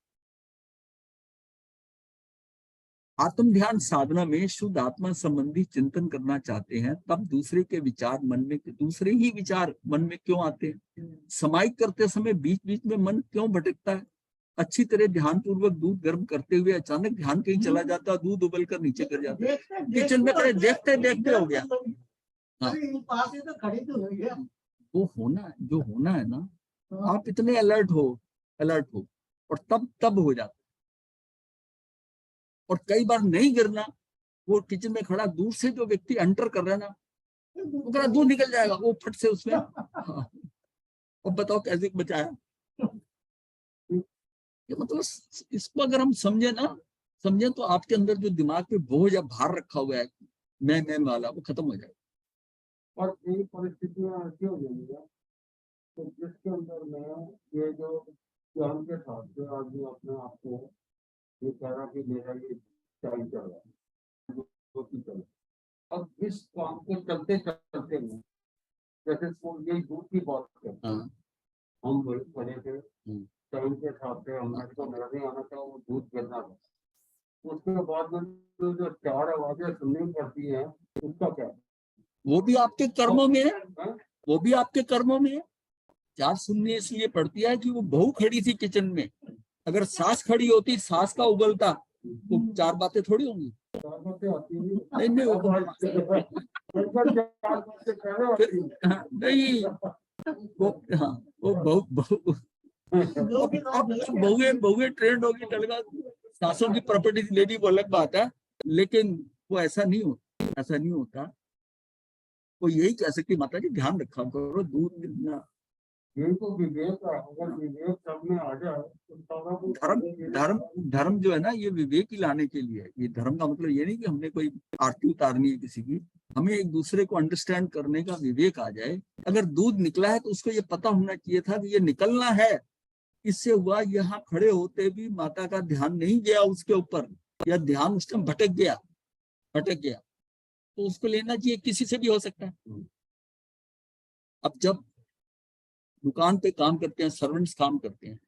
Speaker 1: आत्म ध्यान साधना में शुद्ध आत्मा संबंधी चिंतन करना चाहते हैं तब दूसरे के विचार मन में, दूसरे ही विचार मन में क्यों आते हैं? समाइक करते समय बीच बीच में मन क्यों भटकता है? अच्छी तरह ध्यान पूर्वक दूध गर्म करते हुए अचानक ध्यान कहीं चला जाता है, दूध उबल कर नीचे गिर जाता है, किचन में खड़े देखते देखते हो गया। हाँ, वो होना जो होना है ना, आप इतने अलर्ट हो और तब हो जाता। और कई बार नहीं गिरना, वो किचन में खड़ा दूर से जो व्यक्ति एंटर कर रहा है ना, वो कह रहा दूध निकल जाएगा, वो फट से उसमें। हाँ, अब बताओ कैसे बचाया? ये मतलब इसको अगर हम समझे तो आपके अंदर जो दिमाग पे बोझ या भार रखा हुआ है मैं वाला, वो खत्म हो जाएगा।
Speaker 4: और एक परिस्थिति में ऐसी हो जाएगी तो जिसके अंदर में ये जो ज्ञान के साथ से आदमी अपने आप को ये कह रहा कि मेरा ये टाइम चल रहा है, जो कि चल रहा है। अब इस काम को चलते चलते में जैसे यही दूध की बात करते हैं,
Speaker 1: हाँ,
Speaker 4: हम बड़े बड़े थे,
Speaker 1: हम्म।
Speaker 4: टाइम के हिसाब से हमारे को मेरा नहीं आना था, वो दूध गिरना था। उसके बाद में जो चार आवाजें सुननी पड़ती हैं, उसका क्या?
Speaker 1: वो भी आपके कर्मों में है,
Speaker 4: हाँ?
Speaker 1: वो भी आपके कर्मों में है। चार सुननी इसलिए पड़ती है कि वो बहू खड़ी थी किचन में, अगर सास खड़ी होती, सास का उबलता, तो चार बातें थोड़ी होंगी।
Speaker 4: चार बातें आती नहीं।
Speaker 1: नहीं नहीं, वो
Speaker 4: चार बातें पहले आती हैं।
Speaker 1: हाँ, नहीं, वो हाँ, वो बहू बहू अब बहुए बहुए ट्रेंड होगी टलगा, सासों की प्रॉपर्टी लेडी वो अलग बात है, लेकिन वो ऐसा नहीं होता, ऐसा नहीं होता। वो यही कह सकती माता जी ध्यान रखा करो, दूध मिलना।
Speaker 4: यही तो विवेक है, अगर विवेक सब में आ जाए तो सारा कुछ
Speaker 1: धर्म धर्म धर्म जो है ना, ये विवेक ही लाने के लिए है। ये धर्म का मतलब ये नहीं कि हमने कोई आरती उतारनी है किसी की, हमें एक दूसरे को अंडरस्टैंड करने का विवेक आ जाए। अगर दूध निकला है तो उसको ये पता होना चाहिए था कि ये निकलना है। इससे हुआ यहाँ खड़े होते भी माता का ध्यान नहीं गया उसके ऊपर, या ध्यान उस टाइम भटक गया, तो उसको लेना चाहिए, किसी से भी हो सकता है। अब जब दुकान पे काम करते हैं, सर्वेंट्स काम करते हैं,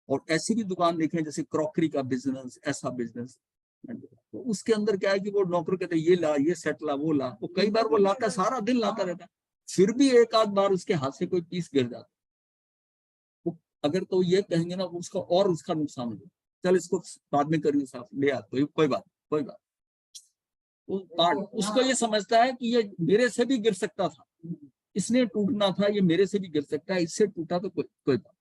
Speaker 1: और ऐसी भी दुकान देखें जैसे क्रॉकरी का बिजनेस, ऐसा बिजनेस, तो उसके अंदर क्या है कि वो नौकर कहते हैं ये ला, ये सेट ला, वो ला, तो कई बार वो लाता, सारा दिन लाता रहता, फिर भी एक आध बार उसके हाथ से कोई पीस गिर जाता, तो अगर तो ये कहेंगे ना उसका और उसका नुकसान हो, चल इसको बाद में करिए साफ, ले आ, कोई बात, उसको ये समझता है कि ये मेरे से भी गिर सकता था, इसने टूटना था, ये मेरे से भी गिर सकता है, इससे टूटा तो कोई बात।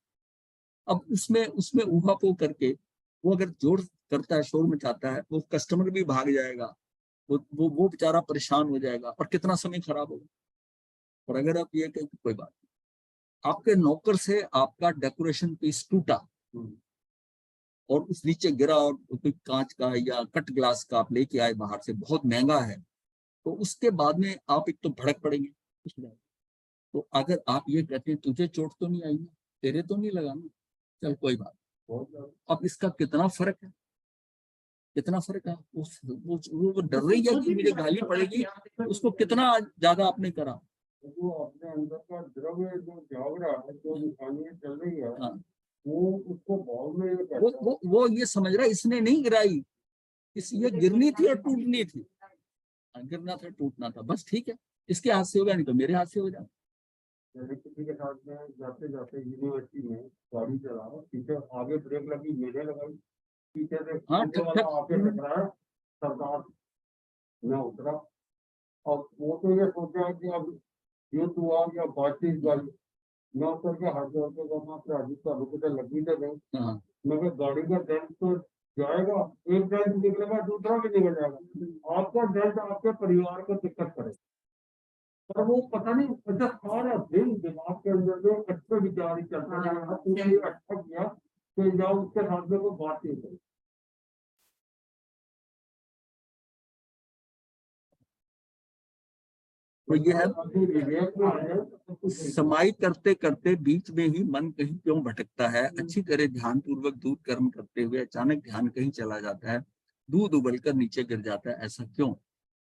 Speaker 1: अब उसमें उसमें ऊहापोह करके वो अगर जोर करता है, शोर मचाता है, वो कस्टमर भी भाग जाएगा, वो बेचारा परेशान हो जाएगा और कितना समय खराब होगा। और अगर आप ये कहें कोई बात नहीं, आपके नौकर से आपका डेकोरेशन पीस टूटा और उस नीचे गिरा, और कोई कांच का या कट ग्लास का आप लेके आए बाहर से, बहुत महंगा है, तो उसके बाद में आप एक तो भड़क पड़ेंगे। तो अगर आप ये कहते हैं तुझे चोट तो नहीं आई, तेरे तो नहीं लगा ना, चल कोई बात। अब इसका कितना फर्क है, वो डर रही है कि मुझे गाली पड़ेगी, उसको कितना ज्यादा आपने करा।
Speaker 4: जो अपने अंदर का द्रव्य जो जाग रहा है, जो इंसानियत चल रही है,
Speaker 1: हाँ,
Speaker 4: वो उसको भाव में ये करता है।
Speaker 1: वो ये समझ रहा है इसने नहीं गिराई, ये गिरनी थी और टूटनी थी, गिरना था टूटना था, बस ठीक है, इसके हाथ से हो गया, नहीं तो मेरे हाथ से हो जाए।
Speaker 4: जैसे किसी के साथ में जाते जाते यूनिवर्सिटी में गाड़ी चला, पीछे आगे ब्रेक लगी, मैंने लगाई, पीछे से
Speaker 1: हाँ,
Speaker 4: पीछे वाला आके टकराया, सरकार मैं उतरा, और वो तो ये सोचा कि अब युद्ध हुआ या बातचीत गई, मैं उतर के हाथ जोड़ के कहना अपने अजीत का रुक तो लगी तो नहीं,
Speaker 1: हाँ,
Speaker 4: मगर गाड़ी का डेंट तो जाएगा, एक डेंट निकलेगा दूसरा भी निकल जाएगा, आपका डेंट आपके परिवार को दिक्कत करेगा। पर वो पता नहीं, अच्छा सारा दिन दिमाग के अंदर जो अच्छे विचार ही चलते रहे, तूने ये अच्छा किया तो जाओ उसके साथ में वो बात नहीं करी।
Speaker 1: तो ये है
Speaker 4: अभी विवेक में आए तो
Speaker 1: समाई करते करते बीच में ही मन कहीं क्यों भटकता है, अच्छी तरह ध्यान पूर्वक दूध कर्म करते हुए अचानक ध्यान कहीं चला जाता है, दूध उबलकर नीचे गिर जाता है, ऐसा क्यों।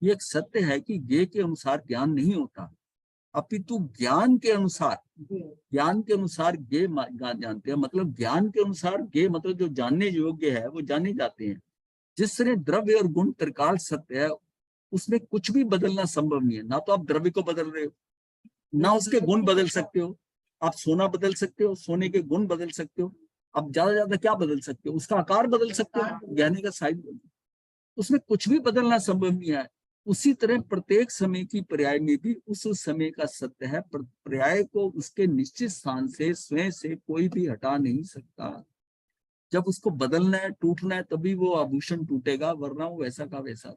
Speaker 1: ये एक सत्य है कि ज्ञ के अनुसार ज्ञान नहीं होता, अपितु ज्ञान के अनुसार ज्ञ जानते हैं, मतलब ज्ञान के अनुसार ज्ञ मतलब जो जानने योग्य है वो जाने जाते हैं। जिस तरह द्रव्य और गुण त्रिकाल सत्य है, उसमें कुछ भी बदलना संभव नहीं है, ना तो आप द्रव्य को बदल रहे हो, ना उसके गुण बदल सकते हो। आप सोना बदल सकते हो, सोने के गुण बदल सकते हो, आप ज्यादा क्या बदल सकते हो, उसका आकार बदल सकते हो, गहने का साइज, उसमें कुछ भी बदलना संभव नहीं है। उसी तरह प्रत्येक समय की पर्याय में भी उस समय का सत्य है, पर्याय को उसके निश्चित स्थान से स्वयं से कोई भी हटा नहीं सकता। जब उसको बदलना है, टूटना है, तभी वो आभूषण टूटेगा, वरना वो वैसा का वैसा।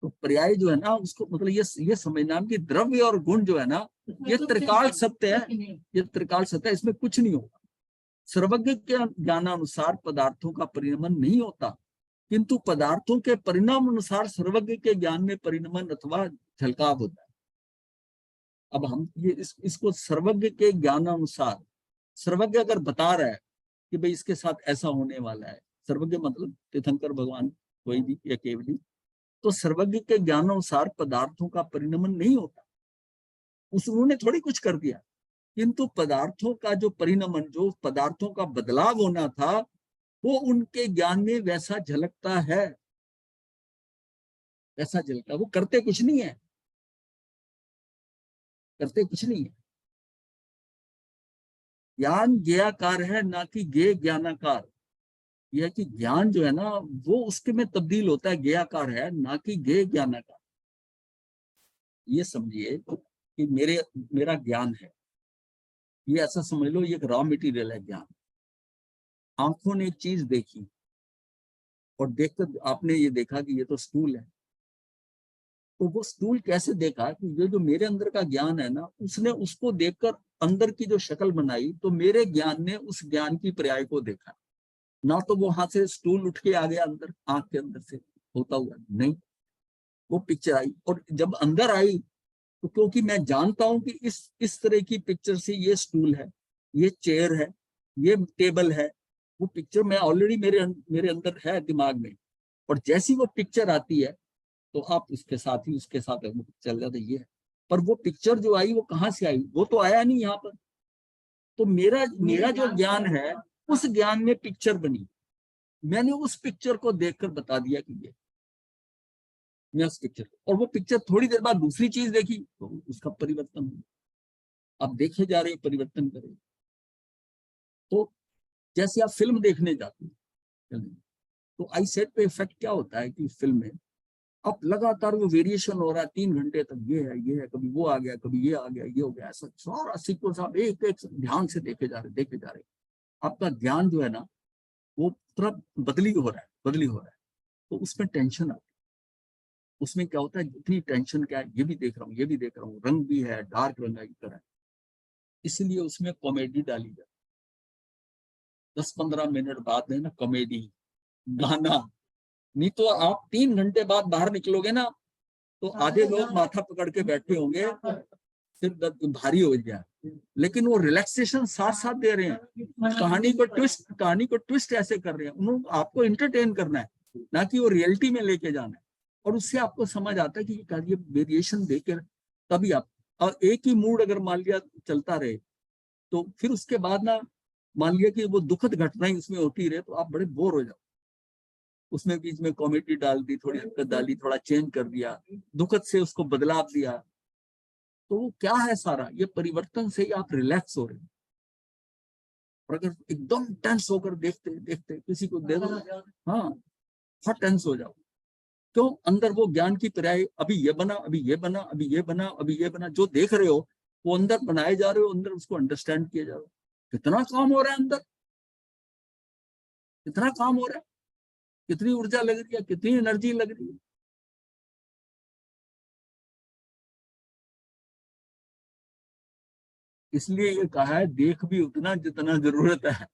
Speaker 1: तो पर्याय जो है ना, उसको मतलब ये समझना कि द्रव्य और गुण जो है ना, ये त्रिकाल सत्य है, ये त्रिकाल सत्य है, इसमें कुछ नहीं होगा। सर्वज्ञ के ज्ञानानुसार पदार्थों का परिणमन नहीं होता, किंतु पदार्थों के परिणाम अनुसार सर्वज्ञ के ज्ञान में परिणमन अथवा झलकाव होता है। अब हम ये इसको सर्वज्ञ के ज्ञान अनुसार, सर्वज्ञ अगर बता रहा है कि भाई इसके साथ ऐसा होने वाला है, सर्वज्ञ मतलब तीर्थंकर भगवान कोई भी या केवली, तो सर्वज्ञ के ज्ञान अनुसार पदार्थों का परिणमन नहीं होता, उन्होंने थोड़ी कुछ कर दिया, किंतु पदार्थों का जो परिणमन, जो पदार्थों का बदलाव होना था, वो उनके ज्ञान में वैसा झलकता है, वैसा झलकता, वो करते कुछ नहीं है, करते कुछ नहीं है। ज्ञान ज्ञाकार है, ना कि ज्ञेय ज्ञानाकार। यह कि ज्ञान जो है ना वो उसके में तब्दील होता है, ज्ञाकार है ना कि ज्ञेय ज्ञानाकार। ये समझिए कि मेरा ज्ञान है, ये ऐसा समझ लो ये एक रॉ मटेरियल है ज्ञान। आंखों ने एक चीज देखी और देखकर आपने ये देखा कि ये तो स्टूल है, तो वो स्टूल कैसे देखा कि ये जो मेरे अंदर का ज्ञान है ना, उसने उसको देखकर अंदर की जो शक्ल बनाई, तो मेरे ज्ञान ने उस ज्ञान की पर्याय को देखा, ना तो वो वहां से स्टूल उठ के आ गया अंदर, आंख के अंदर से होता हुआ नहीं, वो पिक्चर आई। और जब अंदर आई तो क्योंकि मैं जानता हूं कि इस तरह की पिक्चर से ये स्टूल है, ये चेयर है, ये टेबल है, वो पिक्चर मैं ऑलरेडी मेरे अंदर है दिमाग में, और जैसी वो पिक्चर आती है तो आप उसके साथ ही वो चल जाता ये है। पर वो पिक्चर जो आई वो कहाँ से आई, वो तो आया नहीं यहाँ पर। तो मेरा जो ज्ञान है, उस ज्ञान में पिक्चर बनी, मैंने उस पिक्चर को देखकर बता दिया कि ये मैं उस पिक्चर, और वो पिक्चर थोड़ी देर बाद दूसरी चीज देखी तो उसका परिवर्तन हुआ। आप देखे जा रहे हो, परिवर्तन करें। तो जैसे आप फिल्म देखने जाते हैं तो आई सेट पे इफेक्ट क्या होता है कि फिल्म में अब लगातार वो वेरिएशन हो रहा है, 3 घंटे तक ये है, कभी वो आ गया, कभी ये आ गया, ये हो गया, ऐसा सारा सीक्वेंस आप एक एक ध्यान से देखे जा रहे। आपका ध्यान जो है ना वो पूरा बदली हो रहा है, तो उसमें टेंशन आती है। उसमें क्या होता है, इतनी टेंशन क्या है, ये भी देख रहा हूँ, रंग भी है, डार्क रंग की तरह, इसलिए उसमें कॉमेडी डाली जाए। 10-15 मिनट बाद है ना कॉमेडी गाना, नहीं तो आप 3 घंटे बाद बाहर निकलोगे ना तो आधे लोग माथा पकड़ के बैठे होंगे, सिर दर्द भारी हो गया, लेकिन वो रिलैक्सेशन साथ साथ दे रहे हैं, कहानी को ट्विस्ट ऐसे कर रहे हैं, उन्होंने आपको एंटरटेन करना है, ना कि वो रियलिटी में लेके जाना है। और उससे आपको समझ आता है कि ये वेरिएशन देकर तभी आप, और एक ही मूड अगर मान लिया चलता रहे तो फिर उसके बाद ना मान लिया कि वो दुखद घटनाएं उसमें होती रहे तो आप बड़े बोर हो जाओ। उसमें बीच में कॉमेडी डाल दी, थोड़ी हरकत डाली, थोड़ा चेंज कर दिया, दुखद से उसको बदलाव दिया, तो वो क्या है सारा ये परिवर्तन से ही आप रिलैक्स हो रहे हैं। और अगर एकदम टेंस होकर देखते देखते किसी को दे दो, हाँ बहुत टेंस हो जाओ, क्यों, अंदर वो ज्ञान की पर्याय, अभी ये बना, अभी ये बना, अभी ये बना, अभी ये बना, जो देख रहे हो वो अंदर बनाए जा रहे हो, अंदर उसको अंडरस्टैंड किए जा रहे हो। कितना काम हो रहा है अंदर, कितना काम हो रहा है, कितनी ऊर्जा लग रही है, कितनी एनर्जी लग रही है। इसलिए ये कहा है देख भी उतना जितना जरूरत है।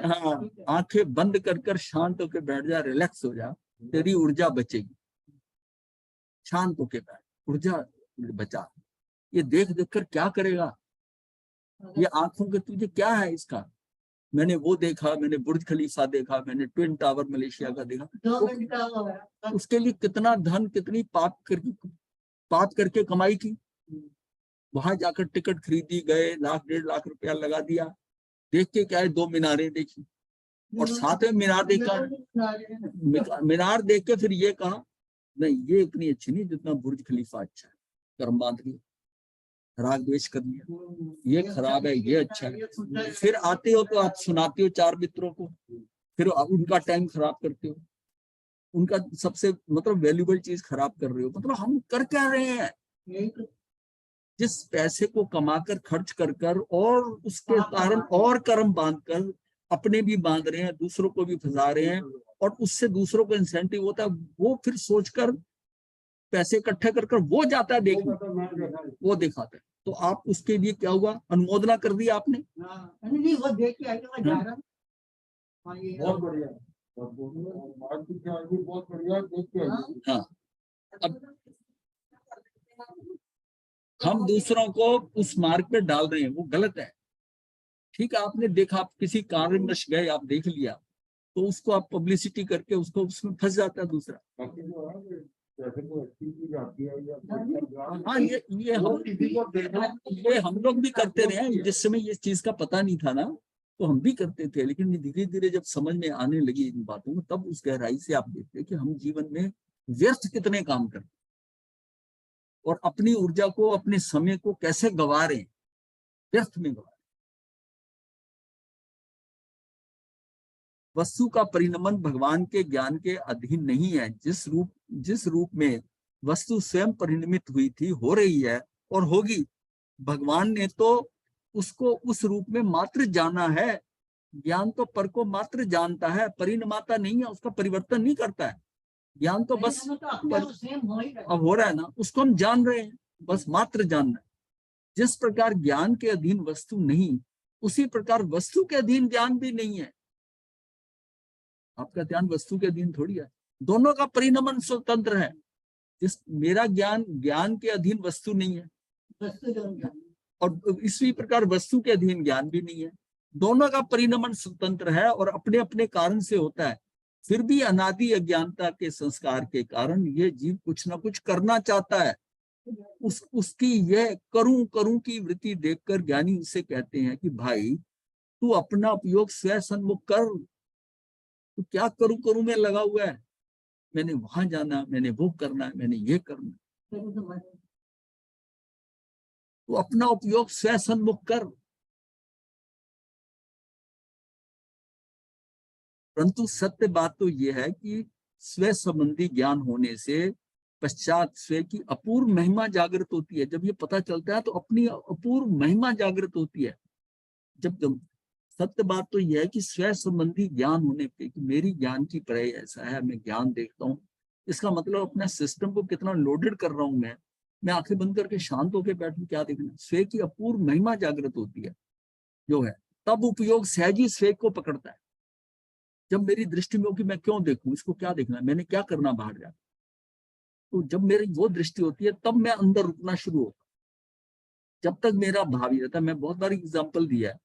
Speaker 1: हाँ, आंखें बंद कर शांत होकर बैठ जा, रिलैक्स हो जा, तेरी ऊर्जा बचेगी। शांत होकर बैठ, ऊर्जा बचा। ये देख देख कर क्या करेगा, ये आंखों के तुझे क्या है इसका। मैंने वो देखा, मैंने बुर्ज खलीफा देखा, मैंने ट्विन टावर मलेशिया का देखा, तो उसके लिए कितना धन, कितनी पाप करके कमाई की, वहां जाकर टिकट खरीदी, गए, 1-1.5 लाख रुपया लगा दिया, देख के क्या है, 2 मीनारें देखी, और साथ में मीनार देखा, मीनार देख के फिर ये कहा नहीं ये इतनी अच्छी नहीं जितना बुर्ज खलीफा अच्छा है, कर्म बांध लिया, राग द्वेष कर लिया, ये खराब है, ये अच्छा है। फिर आते हो तो आप सुनाते हो 4 मित्रों को, फिर उनका टाइम खराब करते हो, उनका सबसे मतलब वैल्यूबल चीज खराब कर रहे हो। मतलब हम कर क्या रहे हैं, जिस पैसे को कमाकर खर्च कर और उसके कारण और कर्म बांधकर अपने भी बांध रहे हैं, दूसरों को भी फंसा रहे हैं, और उससे दूसरों को इंसेंटिव होता है, वो फिर सोचकर पैसे इकट्ठे कर वो जाता है देखने, वो दिखाता है। तो आप उसके लिए क्या हुआ, अनुमोदना कर दी आपने।
Speaker 3: वो देख के आगे मैं जा रहा हूँ।
Speaker 4: बहुत बढ़िया, बहुत बढ़िया, देख के
Speaker 1: हाँ, अब हम दूसरों को उस मार्ग पे डाल रहे हैं, वो गलत है। ठीक है, आपने देखा, आप किसी कारणवश गए, आप देख लिया, तो उसको आप पब्लिसिटी करके उसको उसमें फंस जाता है दूसरा।
Speaker 4: बाकी जो है जैसे कोई अच्छी चीज आती है या
Speaker 1: हाँ, ये हम लोग भी करते रहे हैं। जिस समय ये चीज का पता नहीं था ना, तो हम भी करते थे, लेकिन धीरे धीरे जब समझ में आने लगी इन बातों को, तब उस गहराई से आप देखते हैं कि हम जीवन में व्यर्थ कितने काम करते हैं और अपनी ऊर्जा को, अपने समय को कैसे गंवा रहे हैं, व्यर्थ में गंवा रहे हैं। वस्तु का परिणमन भगवान के ज्ञान के अधीन नहीं है। जिस रूप में वस्तु स्वयं परिणमित हुई थी, हो रही है और होगी, भगवान ने तो उसको उस रूप में मात्र जाना है। ज्ञान तो पर को मात्र जानता है, परिणमाता नहीं है, उसका परिवर्तन नहीं करता है। ज्ञान तो बस अब हो रहा है ना, उसको हम जान रहे हैं, बस मात्र जानना है। जिस प्रकार ज्ञान के अधीन वस्तु नहीं, उसी प्रकार वस्तु के अधीन ज्ञान भी नहीं है। आपका ध्यान वस्तु के अधीन थोड़ी है, दोनों का परिणमन स्वतंत्र है। मेरा ज्ञान के अधीन वस्तु नहीं है, और इसी प्रकार वस्तु के अधीन ज्ञान भी नहीं है। दोनों का परिणमन स्वतंत्र है और अपने अपने कारण से होता है। फिर भी अनादि अज्ञानता के संस्कार के कारण ये जीव कुछ ना कुछ करना चाहता है। उसकी यह करूं करूं की वृत्ति देखकर ज्ञानी उसे कहते हैं कि भाई, तू अपना उपयोग स्वयं सन्मुख कर। तो क्या करूं करूं में लगा हुआ है, मैंने वहां जाना, मैंने वो करना है, मैंने ये करना है। तो अपना उपयोग स्वयं सन्मुख कर। परंतु सत्य बात तो यह है कि स्व संबंधी ज्ञान होने से पश्चात स्व की अपूर्व महिमा जागृत होती है। जब ये पता चलता है तो अपनी अपूर्व महिमा जागृत होती है। जब सत्य बात तो यह है कि स्व संबंधी ज्ञान होने पे कि मेरी ज्ञान की पर्याय ऐसा है, मैं ज्ञान देखता हूँ, इसका मतलब अपने सिस्टम को कितना लोडेड कर रहा हूं मैं आंखें बंद करके शांत होकर बैठूं, क्या देखना, स्व की अपूर्व महिमा जागृत होती है जो है। तब उपयोग सहजी स्व को पकड़ता है। जब मेरी दृष्टि में हो कि मैं क्यों देखूं, इसको क्या देखना है, मैंने क्या करना बाहर जाकर, तो जब मेरी वो दृष्टि होती है तब मैं अंदर रुकना शुरू होता। जब तक मेरा भाव ही रहता है, मैं बहुत बार एग्जाम्पल दिया है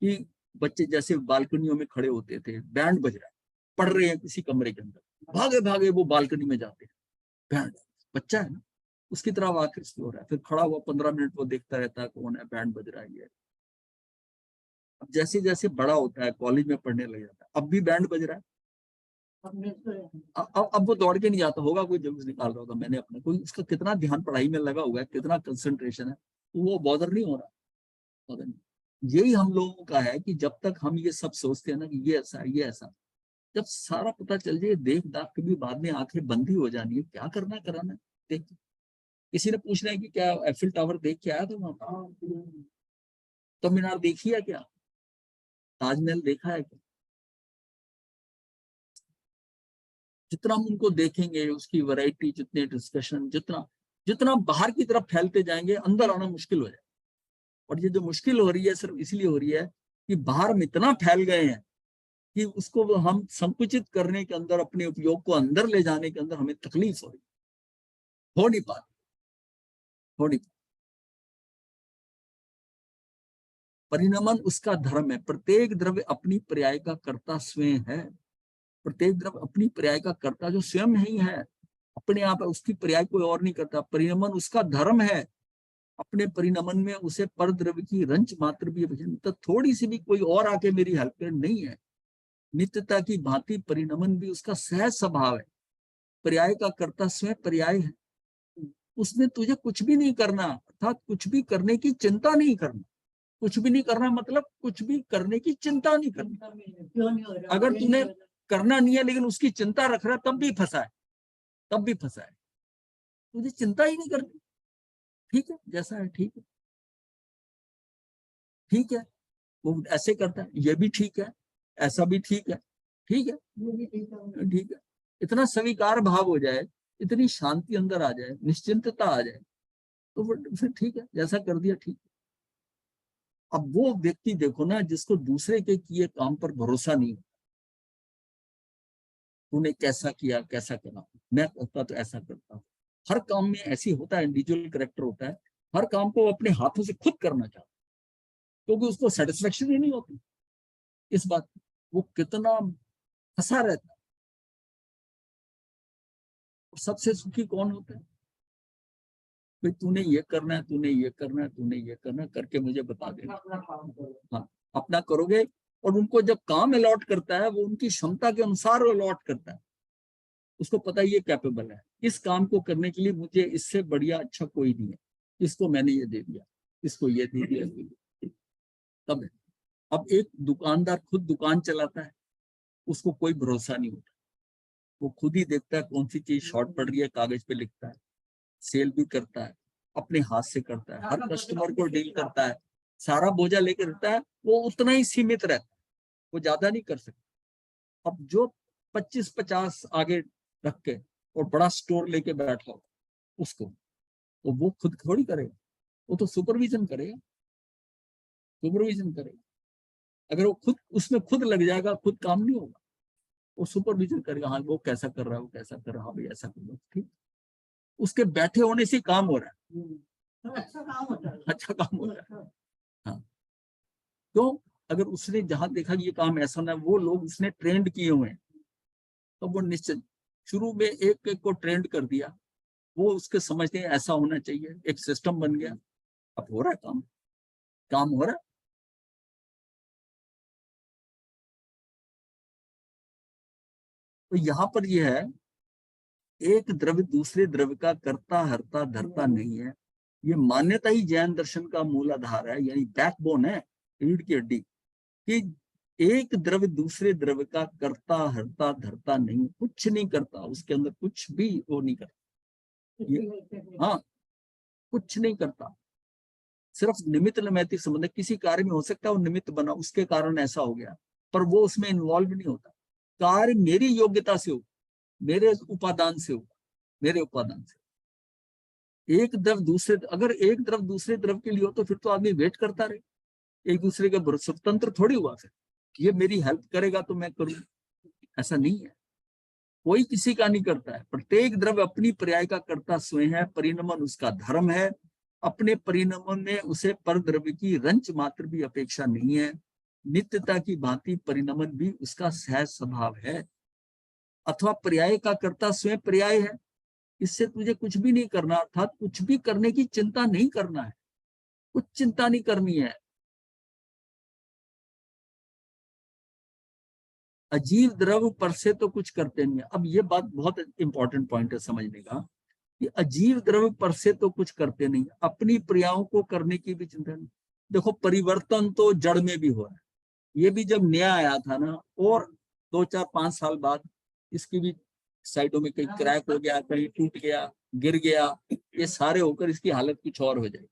Speaker 1: कि बच्चे जैसे बालकनियों में खड़े होते थे, बैंड बज रहा है, पढ़ रहे हैं किसी कमरे के अंदर, भागे भागे वो बालकनी में जाते हैं, बैंड, बच्चा है ना, उसकी तरफ आकृष्ट हो रहा है, फिर खड़ा हुआ 15 मिनट वो देखता रहता है कौन है, बैंड बज रहा है। अब जैसे जैसे बड़ा होता है, कॉलेज में पढ़ने लग जाता है, अब भी बैंड बज रहा है। अब वो दौड़ के नहीं जाता होगा, कोई जल्दी निकाल रहा होगा, मैंने अपने कोई उसका कितना ध्यान पढ़ाई में लगा हुआ है, कितना कंसंट्रेशन है, तो वो बॉदर नहीं हो रहा। यही हम लोगों का है कि जब तक हम ये सब सोचते हैं ना कि ये ऐसा ये ऐसा, जब सारा पता चल जाए, देख दाख के भी बाद में आंखें बंद ही हो जानी है, क्या करना कराना देख। किसी ने पूछना है कि क्या एफिल टावर देख के आया था वहां पर, तो मीनार देखी है क्या, ताजमहल देखा है क्या? जितना हम उनको देखेंगे, उसकी वैरायटी, जितने डिस्कशन, जितना जितना बाहर की तरफ फैलते जाएंगे, अंदर आना मुश्किल हो जाए। और ये जो मुश्किल हो रही है सिर्फ इसलिए हो रही है कि बाहर हम इतना फैल गए हैं कि उसको हम संकुचित करने के अंदर, अपने उपयोग को अंदर ले जाने के अंदर हमें तकलीफ हो रही, हो नहीं पाती, हो नहीं पाती। परिणमन उसका धर्म है। प्रत्येक द्रव्य अपनी पर्याय का कर्ता स्वयं है। प्रत्येक द्रव्य अपनी पर्याय का कर्ता जो स्वयं ही है, अपने आप है, उसकी पर्याय कोई और नहीं करता। परिणमन उसका धर्म है। अपने परिणमन में उसे पर द्रव्य की रंच मात्र भी, तो थोड़ी सी भी कोई और आके मेरी हेल्प कर नहीं है। नित्यता की भांति परिणमन भी उसका सहज स्वभाव है। पर्याय का कर्ता स्वयं पर्याय है। उसमें तुझे कुछ भी नहीं करना, अर्थात कुछ भी करने की चिंता नहीं करना। कुछ भी नहीं करना मतलब कुछ भी करने की चिंता नहीं करनी। अगर तूने करना नहीं है लेकिन उसकी चिंता रख रहा, तब भी फंसा है, तब भी फंसा है। तुझे चिंता ही नहीं करनी, ठीक है जैसा है ठीक है, ठीक है। वो ऐसे करता है, ये भी ठीक है, ऐसा भी ठीक है, ठीक है, ठीक है। इतना स्वीकार भाव हो जाए, इतनी शांति अंदर आ जाए, निश्चिंतता आ जाए, तो फिर ठीक है, जैसा कर दिया ठीक है। अब वो व्यक्ति देखो ना, जिसको दूसरे के किए काम पर भरोसा नहीं, तूने कैसा किया कैसा करा, मैं करता तो ऐसा करता हूँ। हर काम में ऐसी होता है, इंडिविजुअल कैरेक्टर होता है हर काम को अपने हाथों से खुद करना चाहता है, क्योंकि उसको सेटिस्फेक्शन ही नहीं होती इस बात की। वो कितना फंसा रहता है। और सबसे सुखी कौन होता है? भाई तूने ये करना है, तूने ये करना है, तूने ये करना है, करके मुझे बता देना।
Speaker 3: अपना काम करो।
Speaker 1: हाँ, अपना करोगे। और उनको जब काम अलॉट करता है, वो उनकी क्षमता के अनुसार अलॉट करता है। उसको पता है ये कैपेबल है, इस काम को करने के लिए मुझे इससे बढ़िया अच्छा कोई नहीं है, इसको मैंने ये दे दिया, इसको ये दे दिया। तब है। अब एक दुकानदार खुद दुकान चलाता है, उसको कोई भरोसा नहीं होता। वो खुद ही देखता है कौन सी चीज शॉर्ट पड़ रही है, कागज पे लिखता है, सेल भी करता है, अपने हाथ से करता है, हर कस्टमर को डील करता है, सारा बोझा लेके रहता है। वो उतना ही सीमित रहता है, वो ज्यादा नहीं कर सकता। अब जो 25-50 आगे रख के और बड़ा स्टोर लेके बैठा हो उसको, तो वो खुद थोड़ी करेगा, वो तो सुपरविजन करेगा, सुपरविजन करेगा। अगर वो खुद उसमें खुद लग जाएगा, खुद काम नहीं होगा, वो सुपरविजन करेगा। हाँ वो कैसा कर रहा है, वो कैसा कर रहा है, हाँ भाई ऐसा करो, ठीक। उसके बैठे होने से काम हो रहा है,
Speaker 3: तो अच्छा काम होता है।
Speaker 1: अच्छा काम हो रहा है। हाँ, तो अगर उसने जहां देखा कि ये काम ऐसा ना, वो लोग उसने ट्रेंड किए हुए हैं, तो वो निश्चित शुरू में एक एक को ट्रेंड कर दिया, वो उसके समझते हैं ऐसा होना चाहिए, एक सिस्टम बन गया। अब हो रहा है काम, काम हो रहा है। तो यहाँ पर यह है, एक द्रव्य दूसरे द्रव्य का कर्ता हर्ता धरता नहीं है। ये मान्यता ही जैन दर्शन का मूल आधार है, यानी बैकबोन है, रीढ़ की हड्डी, कि एक द्रव्य दूसरे द्रव्य का कर्ता हर्ता धरता नहीं, कुछ नहीं करता, उसके अंदर कुछ भी वो नहीं करता। हाँ, कुछ नहीं करता, सिर्फ निमित्त नैमित्तिक संबंध है। किसी कार्य में हो सकता है वो निमित्त बना, उसके कारण ऐसा हो गया, पर वो उसमें इन्वॉल्व नहीं होता। कार्य मेरी योग्यता से हो, मेरे उपादान से हो, मेरे उपादान से। एक द्रव दूसरे, अगर एक द्रव दूसरे द्रव के लिए हो तो फिर तो आदमी वेट करता रहे, एक दूसरे के स्वतंत्र थोड़ी हुआ। फिर ये मेरी हेल्प करेगा तो मैं करूँ, ऐसा नहीं है। कोई किसी का नहीं करता है। प्रत्येक द्रव्य अपनी पर्याय का कर्ता स्वयं है, परिणमन उसका धर्म है। अपने परिणमन में उसे पर द्रव्य की रंच मात्र भी अपेक्षा नहीं है। नित्यता की भांति परिणमन भी उसका सहज स्वभाव है। अथवा पर्याय का कर्ता स्वयं पर्याय है, इससे तुझे कुछ भी नहीं करना, अर्थात कुछ भी करने की चिंता नहीं करना है, कुछ चिंता नहीं करनी है। अजीव द्रव्य पर से तो कुछ करते नहीं है। अब ये बात बहुत इंपॉर्टेंट पॉइंट है समझने का, कि अजीव द्रव्य पर से तो कुछ करते नहीं, अपनी क्रियाओं को करने की भी चिंता नहीं। देखो परिवर्तन तो जड़ में भी हो रहा है। ये भी जब नया आया था ना, और 2-4-5 साल बाद इसकी भी साइडों में कहीं क्रैक हो गया, कहीं टूट गया, गिर गया, ये सारे होकर इसकी हालत कुछ और हो जाएगी।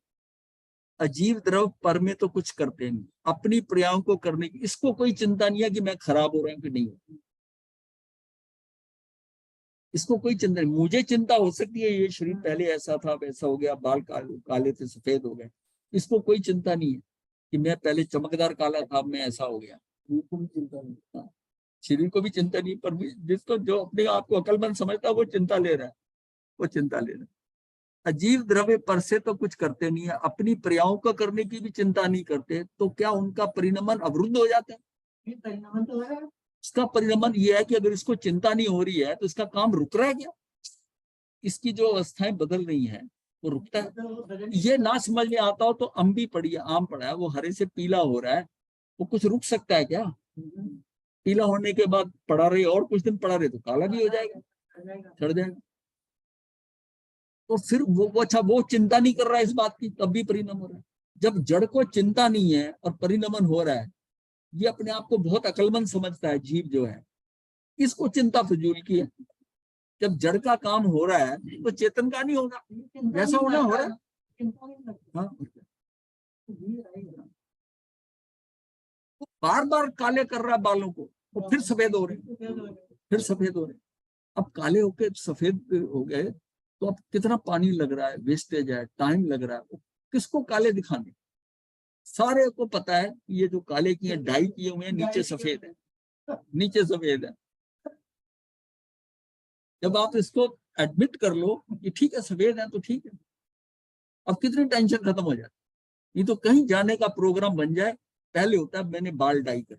Speaker 1: अजीव द्रव पर में तो कुछ करते नहीं, अपनी क्रियाओं को करने की इसको कोई चिंता नहीं है कि मैं खराब हो रहा हूं कि नहीं, इसको कोई चिंता नहीं। मुझे चिंता हो सकती है ये शरीर पहले ऐसा था, वैसा हो गया, बाल काले थे सफेद हो गए, इसको कोई चिंता नहीं है कि मैं पहले चमकदार काला था, अब मैं ऐसा हो गया, बिल्कुल भी चिंता नहीं। हाँ, शरीर को भी चिंता नहीं, पर जिसको जो अपने आप को अकलमंद समझता है वो चिंता ले रहा है, वो चिंता ले रहा है। अजीव द्रव्य पर से तो कुछ करते नहीं है, अपनी क्रियाओं का करने की भी चिंता नहीं करते, तो क्या उनका परिणमन अवरुद्ध हो जाता है?
Speaker 3: ये परिणाम तो है।
Speaker 1: इसका परिणमन ये है कि अगर इसको चिंता नहीं हो रही है तो इसका काम रुक रहा है क्या? इसकी जो अवस्थाएं बदल रही हैं वो रुकता है। ये ना समझ में आता हो तो अम्बी पड़ी है, आम पड़ा है, वो हरे से पीला हो रहा है, वो कुछ रुक सकता है क्या? पीला होने के बाद पड़ा रहे और कुछ दिन पड़ा रहे तो काला भी हो जाएगा, चढ़ जाएगा। तो फिर वो अच्छा वो चिंता नहीं कर रहा है इस बात की, तब भी परिणाम हो रहा है। जब जड़ को चिंता नहीं है और परिणमन हो रहा है, ये अपने आप को बहुत अकलमंद समझता है जीव जो है, इसको चिंता फजूल की है। जब जड़ का काम हो रहा है तो चेतन का नहीं होगा, वैसा होना हो रहा है। हाँ, बार बार काले कर रहा है बालों को, तो फिर सफेद हो रहे, फिर सफेद हो रहे। अब काले होके सफेद हो गए तो अब कितना पानी लग रहा है, वेस्टेज है, टाइम लग रहा है, किसको काले दिखाने? सारे को पता है ये जो काले किए डाई किए हुए हैं, नीचे सफेद है, नीचे सफेद है। जब आप इसको एडमिट कर लो कि ठीक है सफेद है तो ठीक है, अब कितनी टेंशन खत्म हो जाती। ये तो कहीं जाने का प्रोग्राम बन जाए, पहले होता है मैंने बाल डाई कर,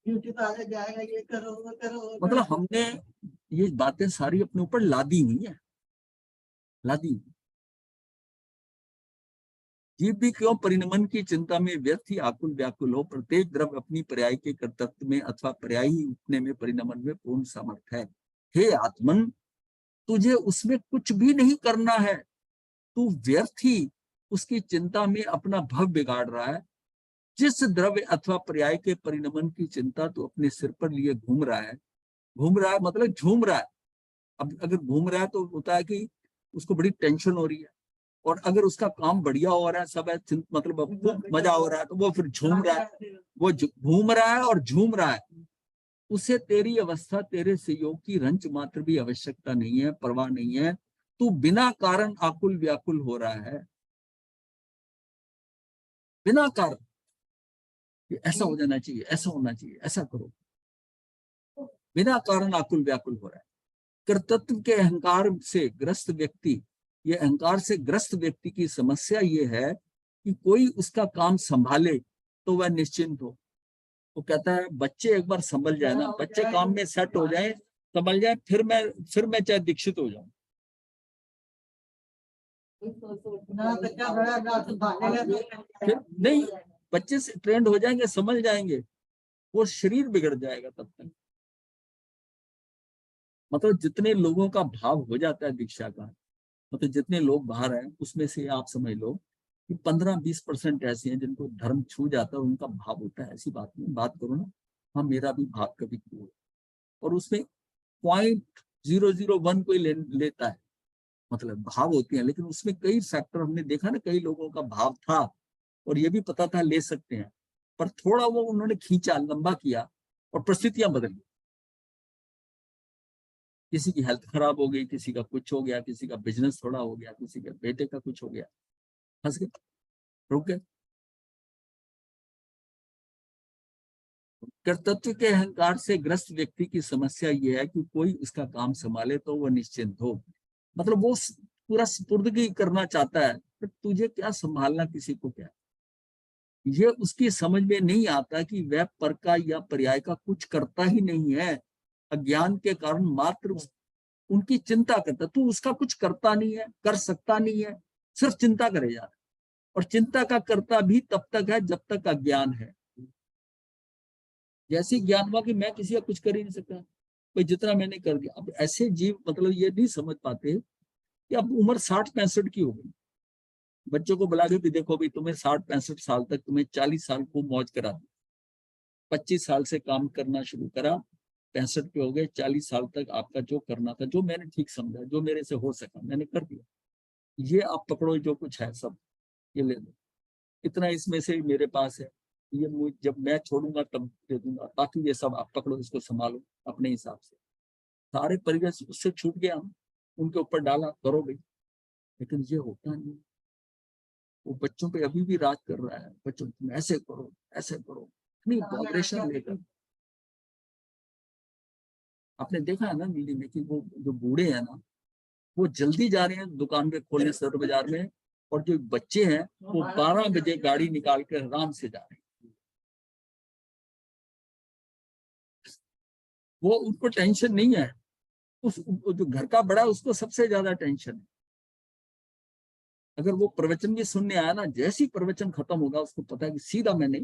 Speaker 3: ड्यूटी पे आगे जाएगा, ये करो वो करो वो
Speaker 1: मतलब
Speaker 3: करो।
Speaker 1: हमने ये बातें सारी अपने ऊपर लादी हुई है, लादी। जीव भी क्यों परिणमन की चिंता में व्यर्थ ही आकुल व्याकुल हो, प्रत्येक द्रव्य अपनी पर्याय के कर्तव्य में अथवा पर्याय ही उठने में परिणमन में पूर्ण समर्थ है। हे आत्मन, तुझे उसमें कुछ भी नहीं करना है, तू व्यर्थ ही उसकी चिंता में अपना भव बिगाड़ रहा है। जिस द्रव्य अथवा पर्याय के परिणमन की चिंता तू अपने सिर पर लिए घूम रहा है, घूम रहा है मतलब झूम रहा है। अब अगर घूम रहा है तो होता है कि उसको बड़ी टेंशन हो रही है, और अगर उसका काम बढ़िया हो रहा है, सब है, मतलब खूब मजा हो रहा है, तो वो फिर झूम रहा है। वो घूम रहा है और झूम रहा है, उसे तेरी अवस्था, तेरे सहयोग की रंच मात्र भी आवश्यकता नहीं है, परवाह नहीं है। तू बिना कारण आकुल व्याकुल हो रहा है, बिना कारण। ऐसा हो जाना चाहिए, ऐसा होना चाहिए, ऐसा करो, बिना कारण आकुल व्याकुल हो रहा है। कर्तृत्व के अहंकार से ग्रस्त व्यक्ति, ये अहंकार से ग्रस्त व्यक्ति की समस्या ये है कि कोई उसका काम संभाले तो वह निश्चिंत हो। वो कहता है बच्चे एक बार संभल जाए ना, बच्चे काम में सेट हो जाए, संभल जाए, फिर मैं चाहे दीक्षित हो जाऊं।
Speaker 3: ना बच्चा बड़ा ना संभालेगा
Speaker 1: फिर नहीं, बच्चे से ट्रेंड हो जाएंगे, समझ जाएंगे, वो शरीर बिगड़ जाएगा तब तक। मतलब जितने लोगों का भाव हो जाता है दीक्षा का, मतलब जितने लोग बाहर हैं उसमें से आप समझ लो कि 15-20% ऐसे हैं जिनको धर्म छू जाता है, उनका भाव होता है। ऐसी बात नहीं, बात करो ना, हाँ मेरा भी भाव कभी छू, और उसमें 0.001 कोई लेता है, मतलब भाव होते हैं, लेकिन उसमें कई फैक्टर हमने देखा ना, कई लोगों का भाव था और ये भी पता था ले सकते हैं, पर थोड़ा वो उन्होंने खींचा, लंबा किया और परिस्थितियां बदल गई। किसी की हेल्थ खराब हो गई, किसी का कुछ हो गया, किसी का बिजनेस थोड़ा हो गया, किसी के बेटे का कुछ हो गया, फंस गए, रुक गए। कर्तृत्व के अहंकार से ग्रस्त व्यक्ति की समस्या यह है कि कोई उसका काम संभाले तो वह निश्चिंत हो। मतलब वो पूरा सुपुर्दगी करना चाहता है, पर तुझे क्या संभालना, किसी को क्या। ये उसकी समझ में नहीं आता कि वह पर का या पर्याय का कुछ करता ही नहीं है, अज्ञान के कारण मात्र उनकी चिंता करता। तू उसका कुछ करता नहीं है, कर सकता नहीं है, सिर्फ चिंता करे जा रहा है, और चिंता का करता भी तब तक है जब तक अज्ञान है। जैसे ज्ञान हुआ कि मैं किसी का कुछ कर ही नहीं सकता, भाई जितना मैंने कर दिया। अब ऐसे जीव मतलब ये नहीं समझ पाते कि अब उम्र 60-65 की हो गई, बच्चों को बुला के भी देखो भी तुम्हें 60-65 साल तक, तुम्हें 40 साल को मौज करा दी, 25 साल से काम करना शुरू करा, 65 पे हो गए, 40 साल तक आपका जो करना था, जो मैंने ठीक समझा, जो मेरे से हो सका मैंने कर दिया, ये आप पकड़ो, जो कुछ है सब ये ले लो, इतना इसमें से मेरे पास है, ये जब मैं छोड़ूंगा तब दे दूंगा, बाकी ये सब आप पकड़ो, इसको संभालो अपने हिसाब से। सारे परिवेश उससे छूट गया, उनके ऊपर डाला, करो भाई, लेकिन ये होता नहीं। वो बच्चों पे अभी भी राज कर रहा है, बच्चों तुम ऐसे करो, ऐसे करो, इतनी वाइब्रेशन लेकर। आपने देखा है ना दिल्ली में कि वो जो बूढ़े हैं ना, वो जल्दी जा रहे हैं दुकान पे खोलने सदर बाजार में, और जो बच्चे हैं वो 12 बजे गाड़ी निकाल कर आराम से जा रहे हैं। वो उनको टेंशन नहीं है, उस जो घर का बड़ा है उसको सबसे ज्यादा टेंशन है। अगर वो प्रवचन भी सुनने आया ना, जैसे ही प्रवचन खत्म होगा उसको पता है कि सीधा मैंने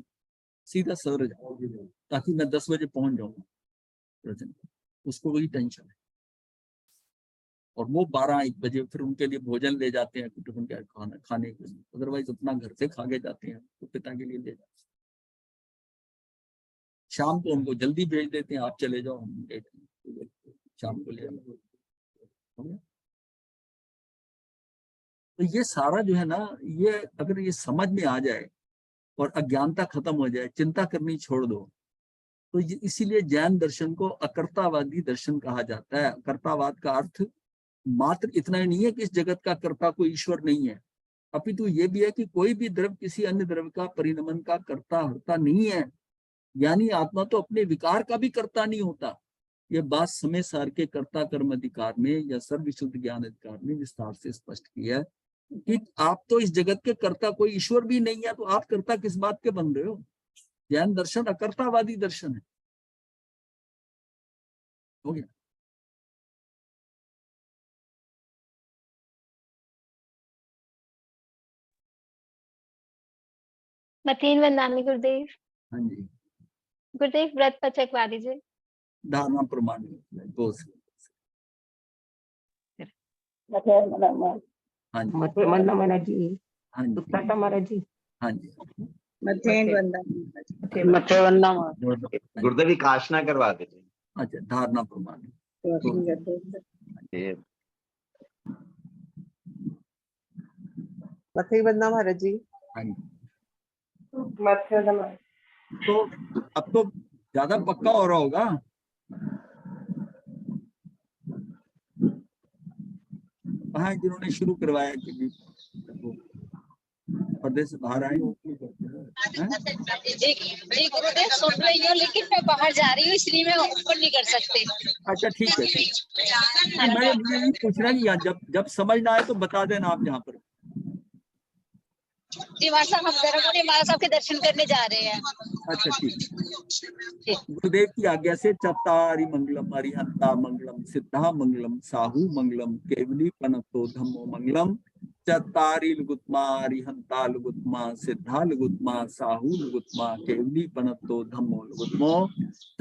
Speaker 1: सीधा सदर जाऊंगा ताकि मैं 10 बजे पहुंच जाऊंगा प्रवचन, उसको वही टेंशन है। और वो 12-1 बजे फिर उनके लिए भोजन ले जाते हैं, टिफिन का खाना खाने के लिए, अदरवाइज अपना घर से खा के जाते हैं, तो पिता के लिए ले जाते हैं। शाम को उनको जल्दी भेज देते हैं, आप चले जाओ, हम लेट हैं, शाम को ले आएंगे। तो ये सारा जो है ना, ये अगर ये समझ में आ जाए और अज्ञानता खत्म हो जाए, चिंता करनी छोड़ दो, तो इसीलिए जैन दर्शन को अकर्तावादी दर्शन कहा जाता है। अकर्तावाद का अर्थ मात्र इतना ही नहीं है कि इस जगत का कर्ता कोई ईश्वर नहीं है, अपितु ये भी है कि कोई भी द्रव्य किसी अन्य द्रव्य का परिणमन का कर्ता होता नहीं है। यानी आत्मा तो अपने विकार का भी कर्ता नहीं होता, ये बात समय सार के कर्ता कर्म अधिकार में या सर्वविशुद्ध ज्ञान अधिकार में विस्तार से स्पष्ट किया है कि आप तो इस जगत के कर्ता, कोई ईश्वर भी नहीं है तो आप कर्ता किस बात के बन रहे हो। जैन दर्शन अकर्तावादी दर्शन है। हो गया।
Speaker 5: मथेन वंदामी गुरुदेव।
Speaker 1: हाँ जी,
Speaker 5: गुरुदेव व्रत पर चकवा दीजिए।
Speaker 1: धारणा प्रमाण दो से। हाँ जी,
Speaker 2: मथे वंदना महाराज जी,
Speaker 1: हाँ जी,
Speaker 2: टाटा महाराज जी,
Speaker 1: हाँ जी।
Speaker 3: मथेन वंदना
Speaker 2: मथे वंदना
Speaker 6: गुरुदेव की काशना करवा दीजिए।
Speaker 1: अच्छा, धारणा प्रमाण।
Speaker 6: ये
Speaker 3: मथे वंदना महाराज जी।
Speaker 1: हाँ जी।
Speaker 2: मथे वंदना।
Speaker 1: तो अब तो ज्यादा पक्का हो रहा होगा। कहाँ जिन्होंने शुरू करवाया कि पर्दे से बाहर आए।
Speaker 7: जी गुरुदेव सुन रही हूँ, लेकिन मैं बाहर जा रही हूँ इसलिए मैं ऊपर नहीं कर सकती।
Speaker 1: अच्छा ठीक है, मैं ये पूछ रहा कि जब जब समझ ना आए तो बता देना आप यहाँ पर।
Speaker 7: जी महाराज साहब, हम धर्मपुरी महाराज साहब के दर्शन करने जा रहे हैं।
Speaker 1: अच्छा ठीक। गुरुदेव की आज्ञा से चत्तारि मंगलम अरिहंता मंगलम सिद्धा मंगलम साहू मंगलम केवली पनतो धम्मो मंगलम चत्तारि लुगुत्मा अरिहंता लुगुत्मा सिद्धा लुगुत्मा साहू लुगुत्मा केवली पनतो धम्मो लुगुत्मो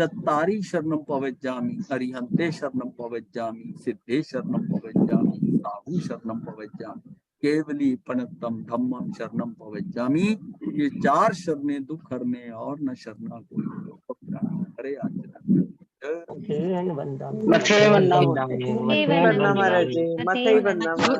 Speaker 1: चत्तारि शरणम पवज्जामि अरिहंते शरणम पवज्जामि सिद्धे शरणम पवज्जामि साहू शरणम पवज्जामि केवली पनतम धम्मम शरणम पवज्जामि। ये 4 शरणें दुख हरने और न शरणा कोई। हरे आचरण।
Speaker 2: मथे वंदना
Speaker 3: मथे वंदना
Speaker 2: महाराज जी,
Speaker 3: महाराज जी, मथे वंदना।